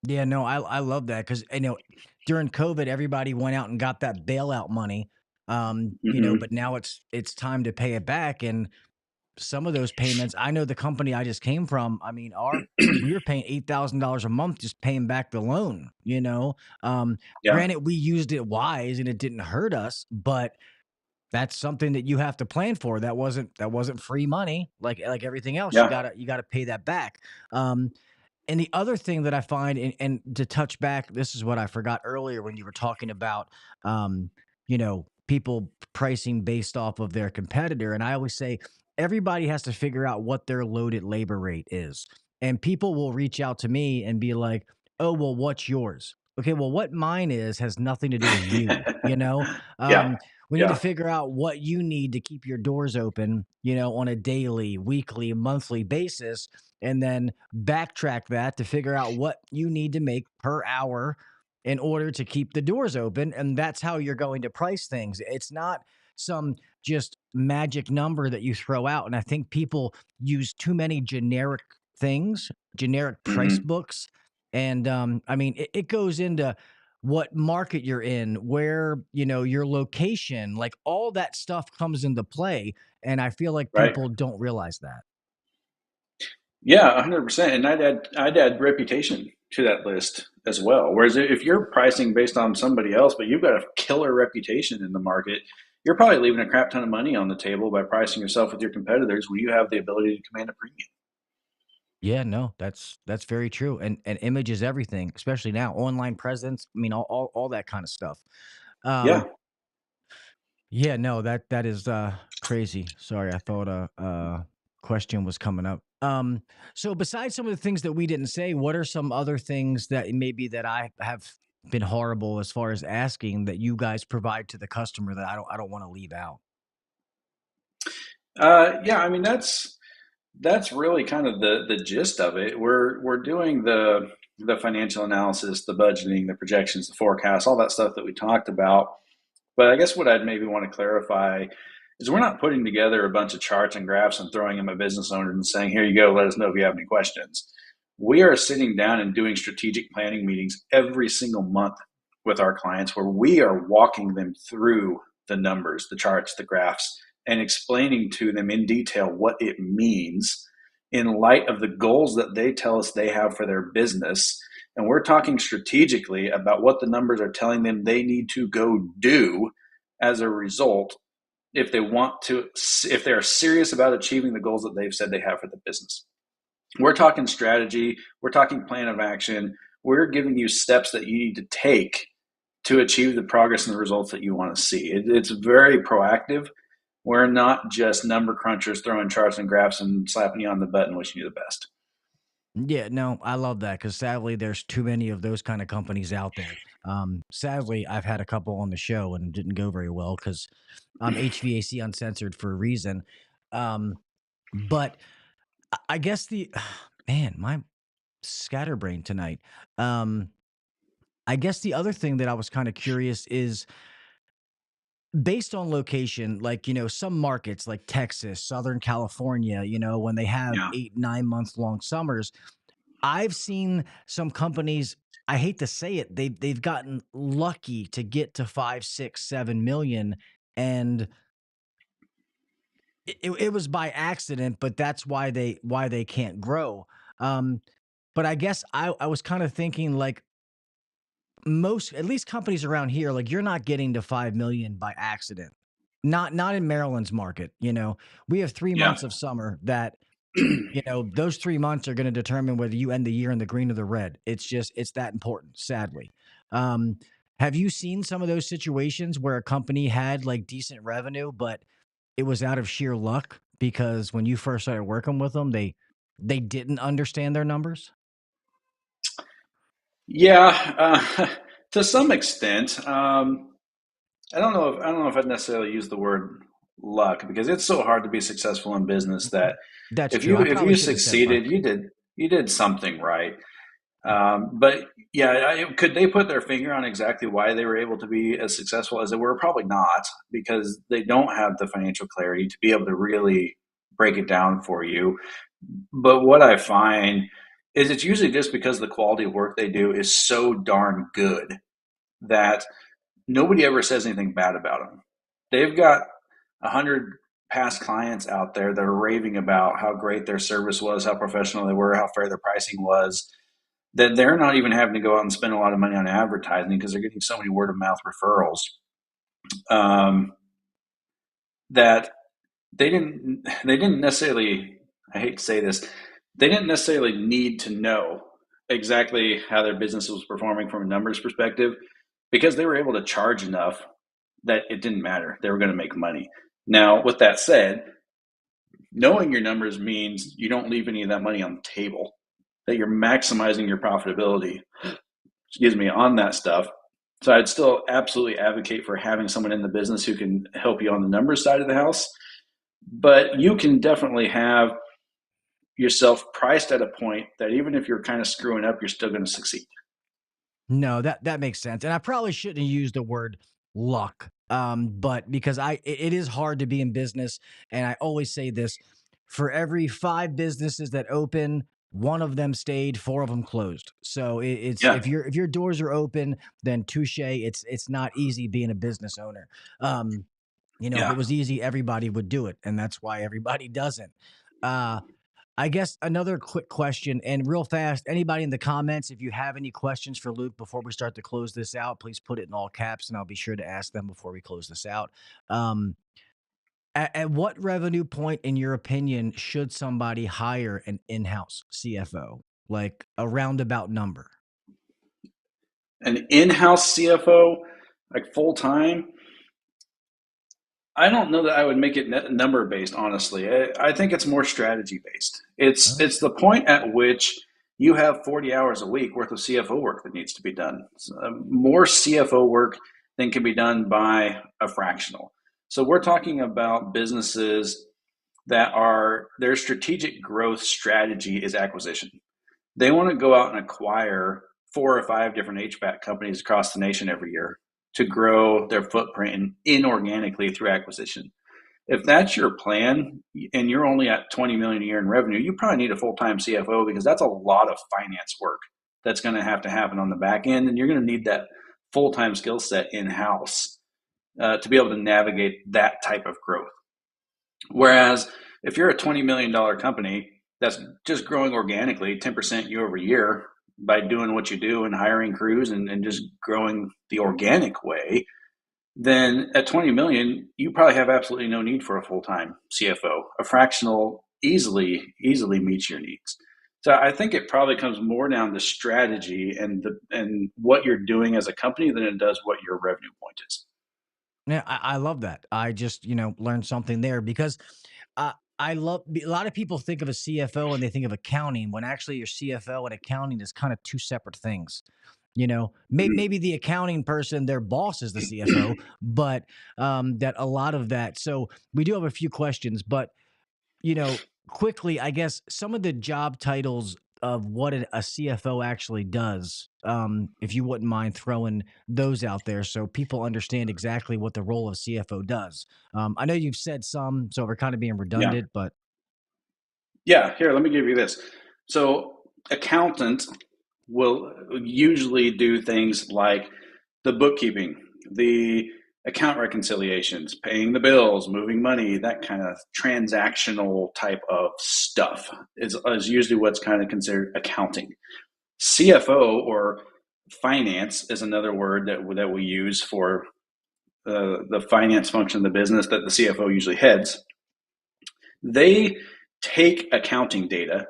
Yeah, no, I love that because during COVID, everybody went out and got that bailout money. Mm-hmm. But now it's time to pay it back, and some of those payments, I know the company I just came from. I mean, we were paying $8,000 a month just paying back the loan. Yeah, Granted, we used it wise and it didn't hurt us, but that's something that you have to plan for. That wasn't free money like everything else. You yeah. gotta pay that back. Um, and the other thing that I find, and to touch back, this is what I forgot earlier when you were talking about, people pricing based off of their competitor. And I always say everybody has to figure out what their loaded labor rate is. And people will reach out to me and be like, oh, well, what's yours? Okay, well, what mine is has nothing to do with you. Yeah, We need to yeah. figure out what you need to keep your doors open, on a daily, weekly, monthly basis, and then backtrack that to figure out what you need to make per hour in order to keep the doors open. And that's how you're going to price things. It's not some just magic number that you throw out. And I think people use too many generic things, generic price Mm-hmm. books. And I mean, it goes into what market you're in, where, your location, like all that stuff comes into play. And I feel like Right. people don't realize that. Yeah, 100%. And I'd add reputation to that list as well. Whereas if you're pricing based on somebody else, but you've got a killer reputation in the market, you're probably leaving a crap ton of money on the table by pricing yourself with your competitors when you have the ability to command a premium. Yeah, no, that's very true. And image is everything, especially now. Online presence, I mean, all that kind of stuff. Yeah. Um, yeah, no, that is crazy. Sorry, I thought a question was coming up. So besides some of the things that we didn't say, what are some other things that maybe that I have been horrible as far as asking that you guys provide to the customer that I don't want to leave out? Yeah, I mean that's really kind of the gist of it. We're doing the financial analysis, the budgeting, the projections, the forecasts, all that stuff that we talked about. But I guess what I'd maybe want to clarify is we're not putting together a bunch of charts and graphs and throwing them at business owners and saying, here you go, let us know if you have any questions. We are sitting down and doing strategic planning meetings every single month with our clients where we are walking them through the numbers, the charts, the graphs, and explaining to them in detail what it means in light of the goals that they tell us they have for their business. And we're talking strategically about what the numbers are telling them they need to go do as a result if they're serious about achieving the goals that they've said they have for the business. We're talking strategy, we're talking plan of action, we're giving you steps that you need to take to achieve the progress and the results that you want to see. It's very proactive. We're not just number crunchers throwing charts and graphs and slapping you on the butt and wishing you the best. Yeah, no, I love that because sadly, there's too many of those kind of companies out there. Sadly, I've had a couple on the show and it didn't go very well because I'm HVAC Uncensored for a reason. But I guess man, my scatterbrain tonight. I guess the other thing that I was kind of curious is based on location, like, some markets like Texas, Southern California, when they have Yeah. 8, 9 month long summers, I've seen some companies, I hate to say it, they've gotten lucky to get to 5, 6, 7 million. And it was by accident, but that's why they can't grow. Um, but I guess I was kind of thinking like most, at least companies around here, like you're not getting to 5 million by accident. Not in Maryland's market. We have three Yeah. months of summer that those 3 months are going to determine whether you end the year in the green or the red. It's that important, sadly. Um, have you seen some of those situations where a company had like decent revenue, but it was out of sheer luck because when you first started working with them, they didn't understand their numbers? Yeah, to some extent. I don't know if I'd necessarily use the word luck because it's so hard to be successful in business that That's if true. you I if probably you should have said succeeded, luck. you did something right. But yeah, could they put their finger on exactly why they were able to be as successful as they were? Probably not, because they don't have the financial clarity to be able to really break it down for you. But what I find is it's usually just because the quality of work they do is so darn good that nobody ever says anything bad about them. They've got 100 past clients out there that are raving about how great their service was, how professional they were, how fair their pricing was, that they're not even having to go out and spend a lot of money on advertising because they're getting so many word of mouth referrals, um, that they didn't necessarily, I hate to say this, they didn't necessarily need to know exactly how their business was performing from a numbers perspective because they were able to charge enough that it didn't matter. They were going to make money. Now, with that said, knowing your numbers means you don't leave any of that money on the table, that you're maximizing your profitability, on that stuff. So I'd still absolutely advocate for having someone in the business who can help you on the numbers side of the house. But you can definitely have yourself priced at a point that even if you're kind of screwing up, you're still going to succeed. No, that makes sense. And I probably shouldn't have used the word luck. But because it is hard to be in business, and I always say this, for every 5 businesses that open, one of them stayed, four of them closed. So it's Yeah, if your doors are open, then touche. It's not easy being a business owner. Um, if it yeah. was easy, everybody would do it, and that's why everybody doesn't. Uh, I guess another quick question and real fast, anybody in the comments, if you have any questions for Luke before we start to close this out, please put it in all caps and I'll be sure to ask them before we close this out. Um, at what revenue point, in your opinion, should somebody hire an in-house CFO? Like a roundabout number? An in-house CFO, like full time, I don't know that I would make it number based. Honestly, I think it's more strategy based. It's the point at which you have 40 hours a week worth of CFO work that needs to be done. So, more CFO work than can be done by a fractional. So we're talking about businesses that are their strategic growth strategy is acquisition. They want to go out and acquire 4 or 5 different HVAC companies across the nation every year to grow their footprint inorganically through acquisition. If that's your plan and you're only at 20 million a year in revenue, you probably need a full-time CFO because that's a lot of finance work that's going to have to happen on the back end, and you're going to need that full-time skill set in-house to be able to navigate that type of growth. Whereas if you're a $20 million company that's just growing organically 10% year over year by doing what you do and hiring crews and just growing the organic way, then at 20 million, you probably have absolutely no need for a full-time CFO. A fractional easily meets your needs. So I think it probably comes more down to strategy and what you're doing as a company than it does what your revenue point is. Yeah, I love that. I just, learned something there because I love a lot of people think of a CFO and they think of accounting when actually your CFO and accounting is kind of two separate things. Maybe the accounting person, their boss is the CFO, but that a lot of that. So we do have a few questions, but quickly, I guess some of the job titles of what a CFO actually does, if you wouldn't mind throwing those out there so people understand exactly what the role of CFO does. I know you've said some, so we're kind of being Yeah. redundant, but Yeah. Here, let me give you this. So, accountant will usually do things like the bookkeeping, the account reconciliations, paying the bills, moving money, that kind of transactional type of stuff is usually what's kind of considered accounting. CFO or finance is another word that we use for the finance function of the business that the CFO usually heads. They take accounting data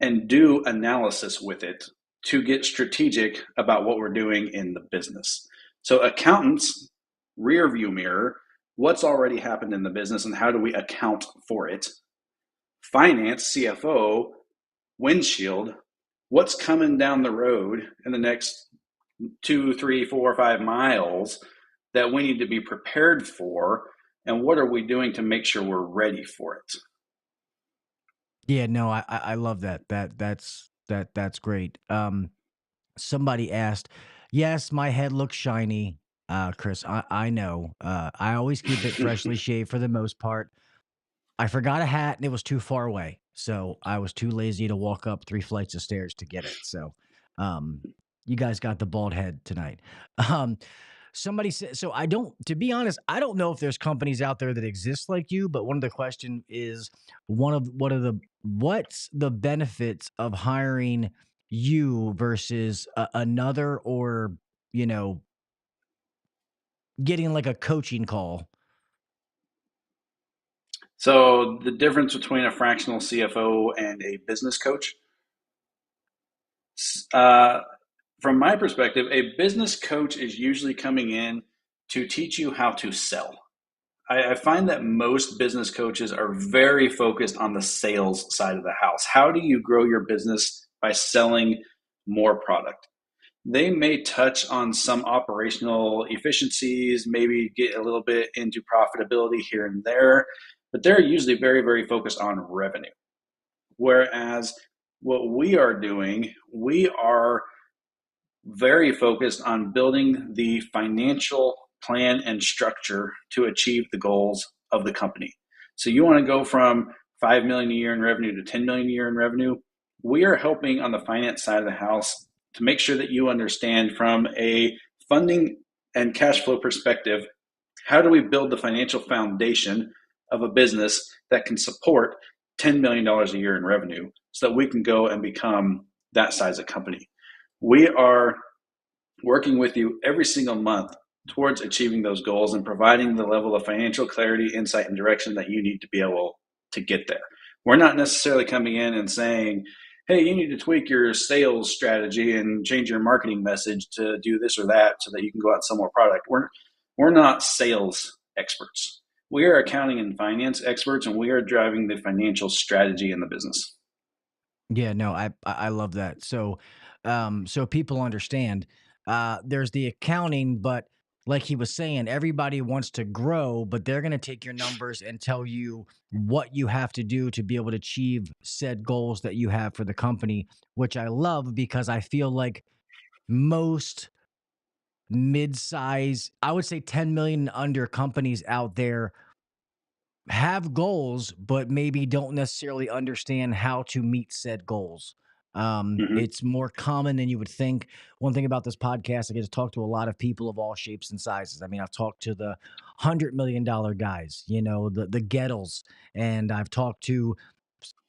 and do analysis with it to get strategic about what we're doing in the business. So accountants rear view mirror what's already happened in the business and how do we account for it. Finance CFO windshield what's coming down the road in the next 2, 3, 4, 5 miles that we need to be prepared for, and what are we doing to make sure we're ready for it. yeah, no, I love that. That's great. Somebody asked, yes, my head looks shiny. Chris, I know. I always keep it freshly shaved for the most part. I forgot a hat and it was too far away. So I was too lazy to walk up 3 flights of stairs to get it. So um you guys got the bald head tonight. Um somebody said, so I don't, to be honest, I don't know if there's companies out there that exist like you, but one of the question is what's the benefits of hiring you versus another, or you know getting like a coaching call. So the difference between a fractional CFO and a business coach, uh, from my perspective, a business coach is usually coming in to teach you how to sell. I find that most business coaches are very focused on the sales side of the house. How do you grow your business by selling more product? They may touch on some operational efficiencies, maybe get a little bit into profitability here and there, but they're usually very, very focused on revenue. Whereas what we are doing, we are very focused on building the financial plan and structure to achieve the goals of the company. So you want to go from 5 million a year in revenue to 10 million a year in revenue. We are helping on the finance side of the house to make sure that you understand from a funding and cash flow perspective, how do we build the financial foundation of a business that can support $10 million a year in revenue so that we can go and become that size of company. We are working with you every single month towards achieving those goals and providing the level of financial clarity, insight, and direction that you need to be able to get there. We're not necessarily coming in and saying, hey, you need to tweak your sales strategy and change your marketing message to do this or that so that you can go out and sell more product. We're not sales experts. We are accounting and finance experts, and we are driving the financial strategy in the business. Yeah, no, I love that. So people understand. There's the accounting, but like he was saying, everybody wants to grow, but they're going to take your numbers and tell you what you have to do to be able to achieve said goals that you have for the company, which I love because I feel like most mid-size, I would say 10 million and under companies out there have goals, but maybe don't necessarily understand how to meet said goals. Mm-hmm. It's more common than you would think. One thing about this podcast, I get to talk to a lot of people of all shapes and sizes. I mean, I've talked to the $100 million guys, the Gettles, and I've talked to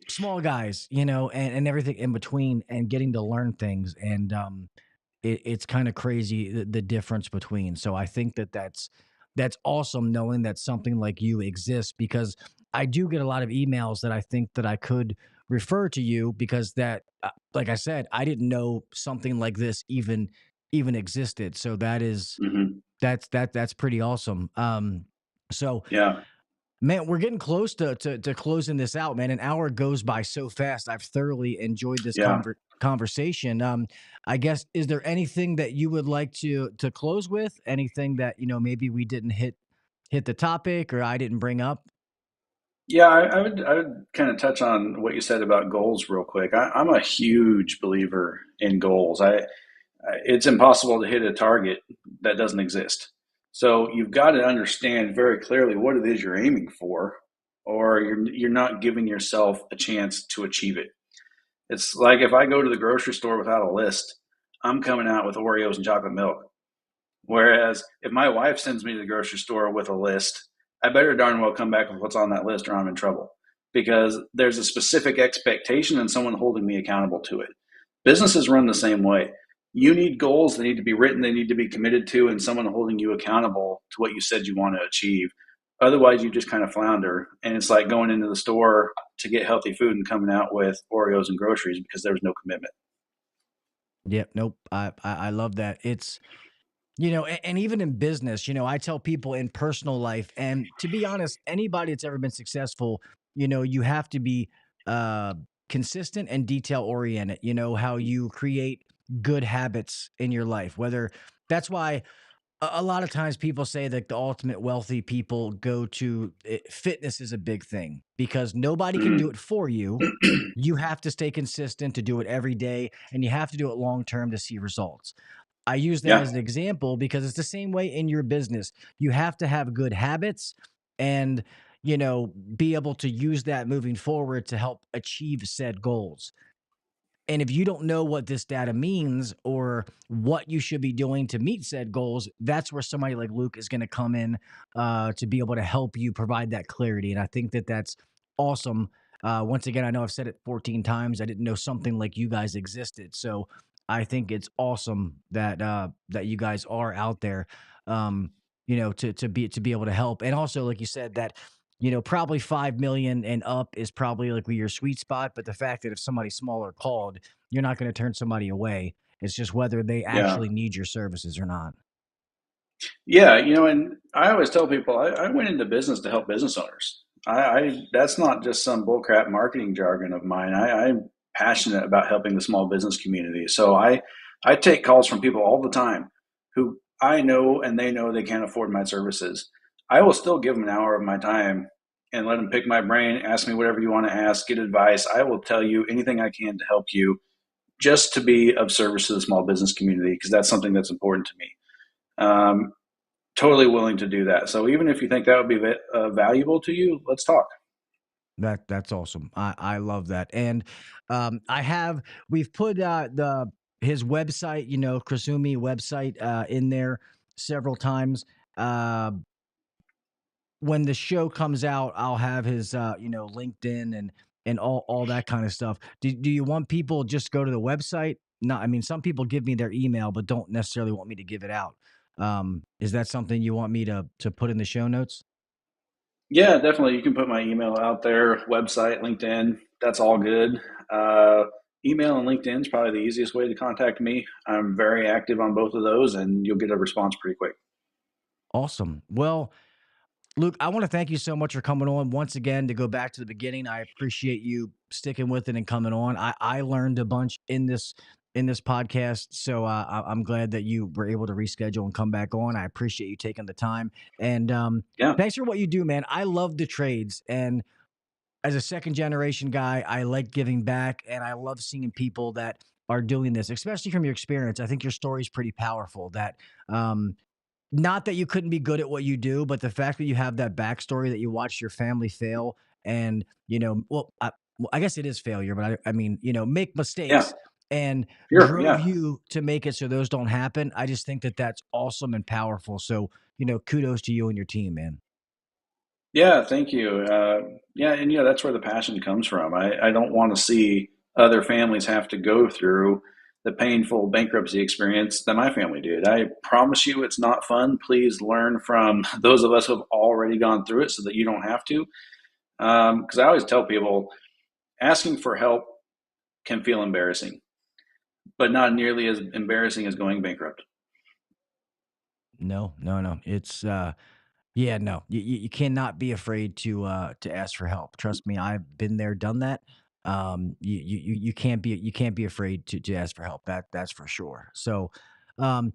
small guys, and everything in between, and getting to learn things. And it's kind of crazy the difference between. So I think that's awesome knowing that something like you exists, because I do get a lot of emails that I think that I could refer to you, because that like I said, I didn't know something like this even existed. So Mm-hmm. that's pretty awesome. So Yeah. man, we're getting close to closing this out, man. An hour goes by so fast. I've thoroughly enjoyed this Yeah. conversation. I guess, is there anything that you would like to close with? Anything that maybe we didn't hit the topic or I didn't bring up? Yeah, I would kind of touch on what you said about goals real quick. I'm a huge believer in goals. It's impossible to hit a target that doesn't exist. So you've got to understand very clearly what it is you're aiming for, or you're not giving yourself a chance to achieve it. It's like if I go to the grocery store without a list, I'm coming out with Oreos and chocolate milk. Whereas if my wife sends me to the grocery store with a list, I better darn well come back with what's on that list or I'm in trouble because there's a specific expectation and someone holding me accountable to it. Businesses run the same way. You need goals, they need to be written, they need to be committed to, and someone holding you accountable to what you said you want to achieve. Otherwise, you just kind of flounder. And it's like going into the store to get healthy food and coming out with Oreos and groceries because there was no commitment. Yep. Nope. I love that. It's, and even in business, I tell people in personal life, and to be honest, anybody that's ever been successful, you have to be uh, consistent and detail oriented. How you create good habits in your life, whether that's why a lot of times people say that the ultimate wealthy people go to fitness is a big thing because nobody can do Mm. it for you. You have to stay consistent to do it every day, and you have to do it long term to see results. I use that Yeah. as an example because it's the same way in your business. You have to have good habits and, be able to use that moving forward to help achieve said goals. And if you don't know what this data means or what you should be doing to meet said goals, that's where somebody like Luke is going to come in to be able to help you provide that clarity. And I think that that's awesome. Once again, I know I've said it 14 times. I didn't know something like you guys existed. So I think it's awesome that that you guys are out there, to be able to help. And also, like you said, that probably 5 million and up is probably like your sweet spot. But the fact that if somebody smaller called, you're not going to turn somebody away. It's just whether they Yeah. actually need your services or not. Yeah, and I always tell people I went into business to help business owners. I that's not just some bullcrap marketing jargon of mine. I'm passionate about helping the small business community. So I take calls from people all the time who I know and they know they can't afford my services. I will still give them an hour of my time and let them pick my brain, ask me whatever you want to ask, get advice. I will tell you anything I can to help you just to be of service to the small business community because that's something that's important to me. Totally willing to do that. So even if you think that would be valuable to you, let's talk. That's awesome. I love that. And I have we've put the his website, Cruzumi website in there several times. Uh, when the show comes out, I'll have his LinkedIn and all that kind of stuff. Do you want people just go to the website? No, I mean some people give me their email but don't necessarily want me to give it out. Is that something you want me to put in the show notes? Yeah, definitely. You can put my email out there, website, LinkedIn. That's all good. Uh, Email and LinkedIn is probably the easiest way to contact me. I'm very active on both of those, and you'll get a response pretty quick. Awesome. Well, Luke, I want to thank you so much for coming on once again. To go back to the beginning, I appreciate you sticking with it and coming on. I learned a bunch in this podcast, so I'm glad that you were able to reschedule and come back on. I appreciate you taking the time, and Yeah, thanks for what you do, man. I love the trades, and as a second generation guy, I like giving back, and I love seeing people that are doing this, especially from your experience. I think your story is pretty powerful. That not that you couldn't be good at what you do, but the fact that you have that backstory that you watched your family fail and, I guess it is failure, but I mean, make yeah, mistakes and sure, drove yeah. you to make it so those don't happen. I just think that that's awesome and powerful. So, kudos to you and your team, man. Yeah, thank you. Yeah, and that's where the passion comes from. I don't want to see other families have to go through the painful bankruptcy experience that my family did. I promise you it's not fun. Please learn from those of us who have already gone through it so that you don't have to. Because I always tell people asking for help can feel embarrassing, but not nearly as embarrassing as going bankrupt. No, no, no. It's yeah, no. You cannot be afraid to ask for help. Trust me, I've been there, done that. You can't be afraid to ask for help. That's for sure. So, um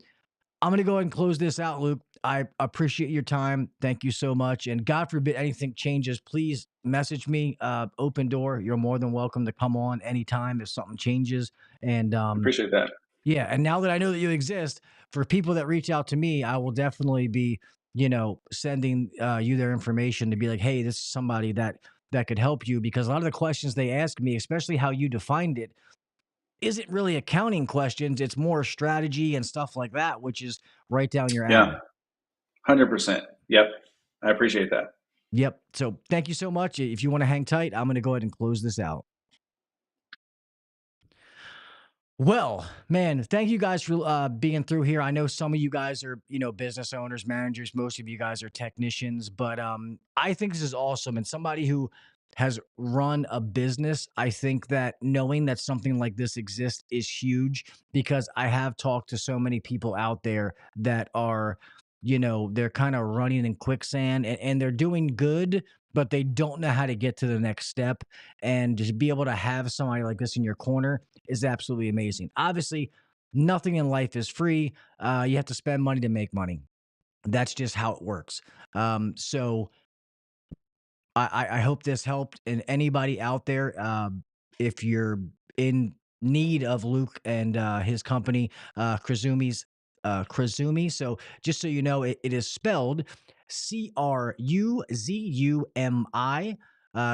I'm going to go ahead and close this out, Luke. I appreciate your time. Thank you so much. And God forbid anything changes, please message me. Open door. You're more than welcome to come on anytime if something changes. And Appreciate that. yeah, and now that I know that you exist, for people that reach out to me, I will definitely be, sending you their information to be like, hey, this is somebody that could help you, because a lot of the questions they ask me, especially how you defined it, isn't really accounting questions. It's more strategy and stuff like that, which is right down your Yeah, alley. 100%. Yep. I appreciate that. Yep. So thank you so much. If you want to hang tight, I'm going to go ahead and close this out. Well, man, thank you guys for being through here. I know some of you guys are, business owners, managers. Most of you guys are technicians, but I think this is awesome. And somebody who has run a business, I think that knowing that something like this exists is huge, because I have talked to so many people out there that are, they're kind of running in quicksand, and they're doing good, but they don't know how to get to the next step. And to be able to have somebody like this in your corner is absolutely amazing. Obviously, nothing in life is free. You have to spend money to make money. That's just how it works. So I hope this helped. And anybody out there, if you're in need of Luke and his company, Cruzumi. So just so you know, it is spelled Cruzumi.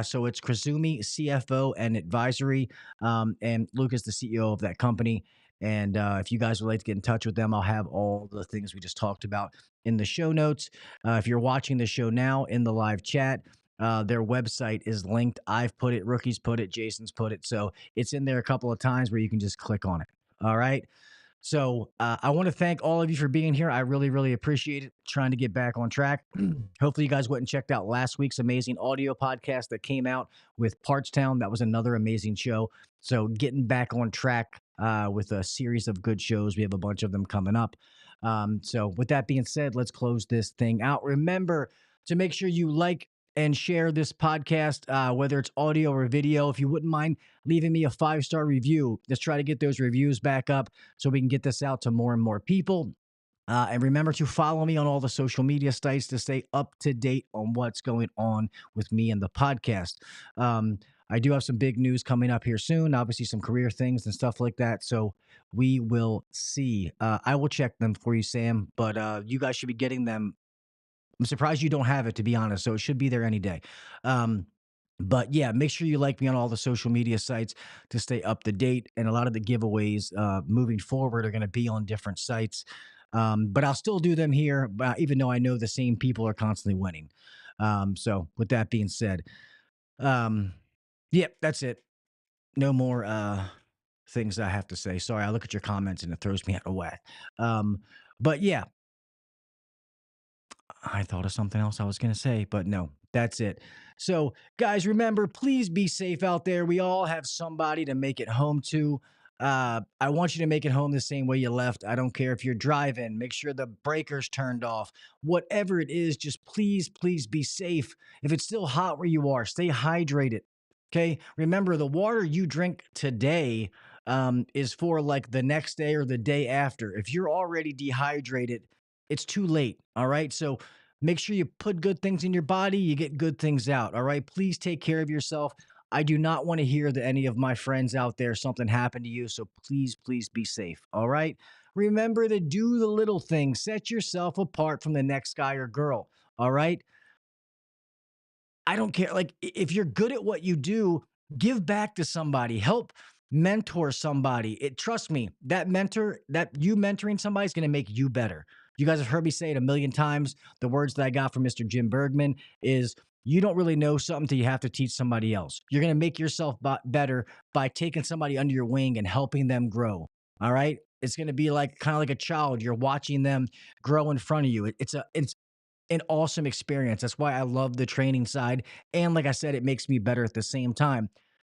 So it's Cruzumi CFO and advisory. And Luke is the CEO of that company. And if you guys would like to get in touch with them, I'll have all the things we just talked about in the show notes. If you're watching the show now in the live chat, their website is linked. I've put it, Rookie's put it, Jason's put it. So it's in there a couple of times where you can just click on it. All right. So I want to thank all of you for being here. I really, really appreciate it. Trying to get back on track. Hopefully you guys went and checked out last week's amazing audio podcast that came out with Partstown. That was another amazing show. So getting back on track with a series of good shows. We have a bunch of them coming up. So with that being said, let's close this thing out. Remember to make sure you like and share this podcast, whether it's audio or video. If you wouldn't mind leaving me a 5-star review, let's try to get those reviews back up so we can get this out to more and more people. And remember to follow me on all the social media sites to stay up to date on what's going on with me and the podcast. I do have some big news coming up here soon, obviously some career things and stuff like that. So we will see. I will check them for you, Sam, but you guys should be getting them. I'm surprised you don't have it, to be honest. So it should be there any day. But yeah, make sure you like me on all the social media sites to stay up to date. And a lot of the giveaways moving forward are going to be on different sites. But I'll still do them here, even though I know the same people are constantly winning. So with that being said, yeah, that's it. No more things I have to say. Sorry, I look at your comments and it throws me out of whack. But yeah, I thought of something else I was going to say, but no, that's it. So, guys, remember, please be safe out there. We all have somebody to make it home to. I want you to make it home the same way you left. I don't care if you're driving, make sure the breaker's turned off. Whatever it is, just please, please be safe. If it's still hot where you are, stay hydrated. Okay. Remember, the water you drink today is for like the next day or the day after. If you're already dehydrated, it's too late. All right. So make sure you put good things in your body, you get good things out. All right. Please take care of yourself. I do not want to hear that any of my friends out there, something happened to you. So please, please be safe. All right. Remember to do the little things, set yourself apart from the next guy or girl. All right. I don't care. Like, if you're good at what you do, give back to somebody, help mentor somebody. Trust me, that you mentoring somebody is going to make you better. You guys have heard me say it a million times. The words that I got from Mr. Jim Bergman is, you don't really know something till you have to teach somebody else. You're going to make yourself better by taking somebody under your wing and helping them grow. All right. It's going to be like kind of like a child. You're watching them grow in front of you. It's an awesome experience. That's why I love the training side. And like I said, it makes me better at the same time.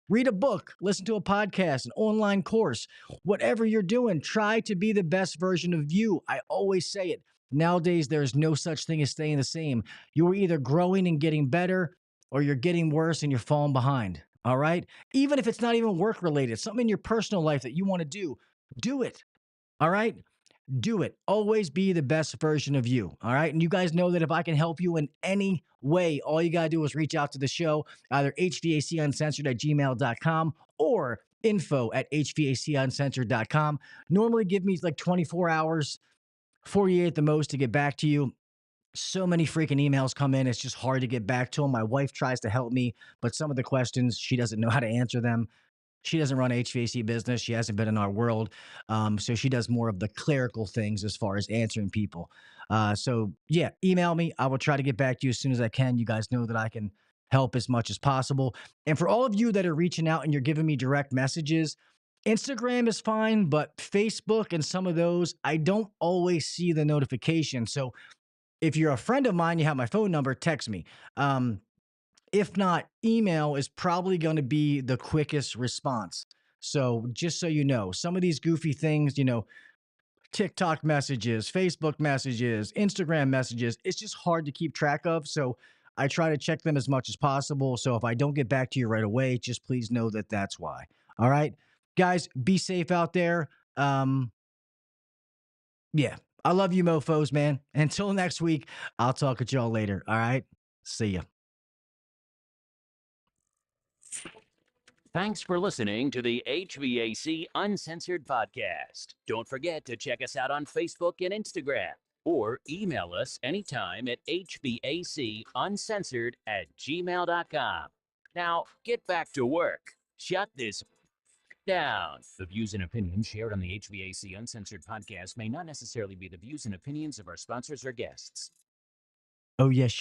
Read a book, listen to a podcast, an online course, whatever you're doing, try to be the best version of you. I always say it. Nowadays, there's no such thing as staying the same. You're either growing and getting better, or you're getting worse and you're falling behind. All right. Even if it's not even work related, something in your personal life that you want to do it. All right. do it. Always be the best version of you. All right. And you guys know that if I can help you in any way, all you got to do is reach out to the show, either hvacuncensored@gmail.com or info@hvacuncensored.com. Normally give me like 24 hours, 48 at the most to get back to you. So many freaking emails come in. It's just hard to get back to them. My wife tries to help me, but some of the questions, she doesn't know how to answer them. She doesn't run HVAC business. She hasn't been in our world. So she does more of the clerical things as far as answering people. So yeah, email me. I will try to get back to you as soon as I can. You guys know that I can help as much as possible. And for all of you that are reaching out and you're giving me direct messages, Instagram is fine, but Facebook and some of those, I don't always see the notification. So if you're a friend of mine, you have my phone number, text me. If not, email is probably going to be the quickest response. So just so you know, some of these goofy things, TikTok messages, Facebook messages, Instagram messages, it's just hard to keep track of. So I try to check them as much as possible. So if I don't get back to you right away, just please know that that's why. All right, guys, be safe out there. Yeah, I love you mofos, man. Until next week, I'll talk with y'all later. All right, see ya. Thanks for listening to the HVAC Uncensored Podcast. Don't forget to check us out on Facebook and Instagram, or email us anytime at hvacuncensored@gmail.com. Now, get back to work. Shut this down. The views and opinions shared on the HVAC Uncensored Podcast may not necessarily be the views and opinions of our sponsors or guests. Oh, yes, you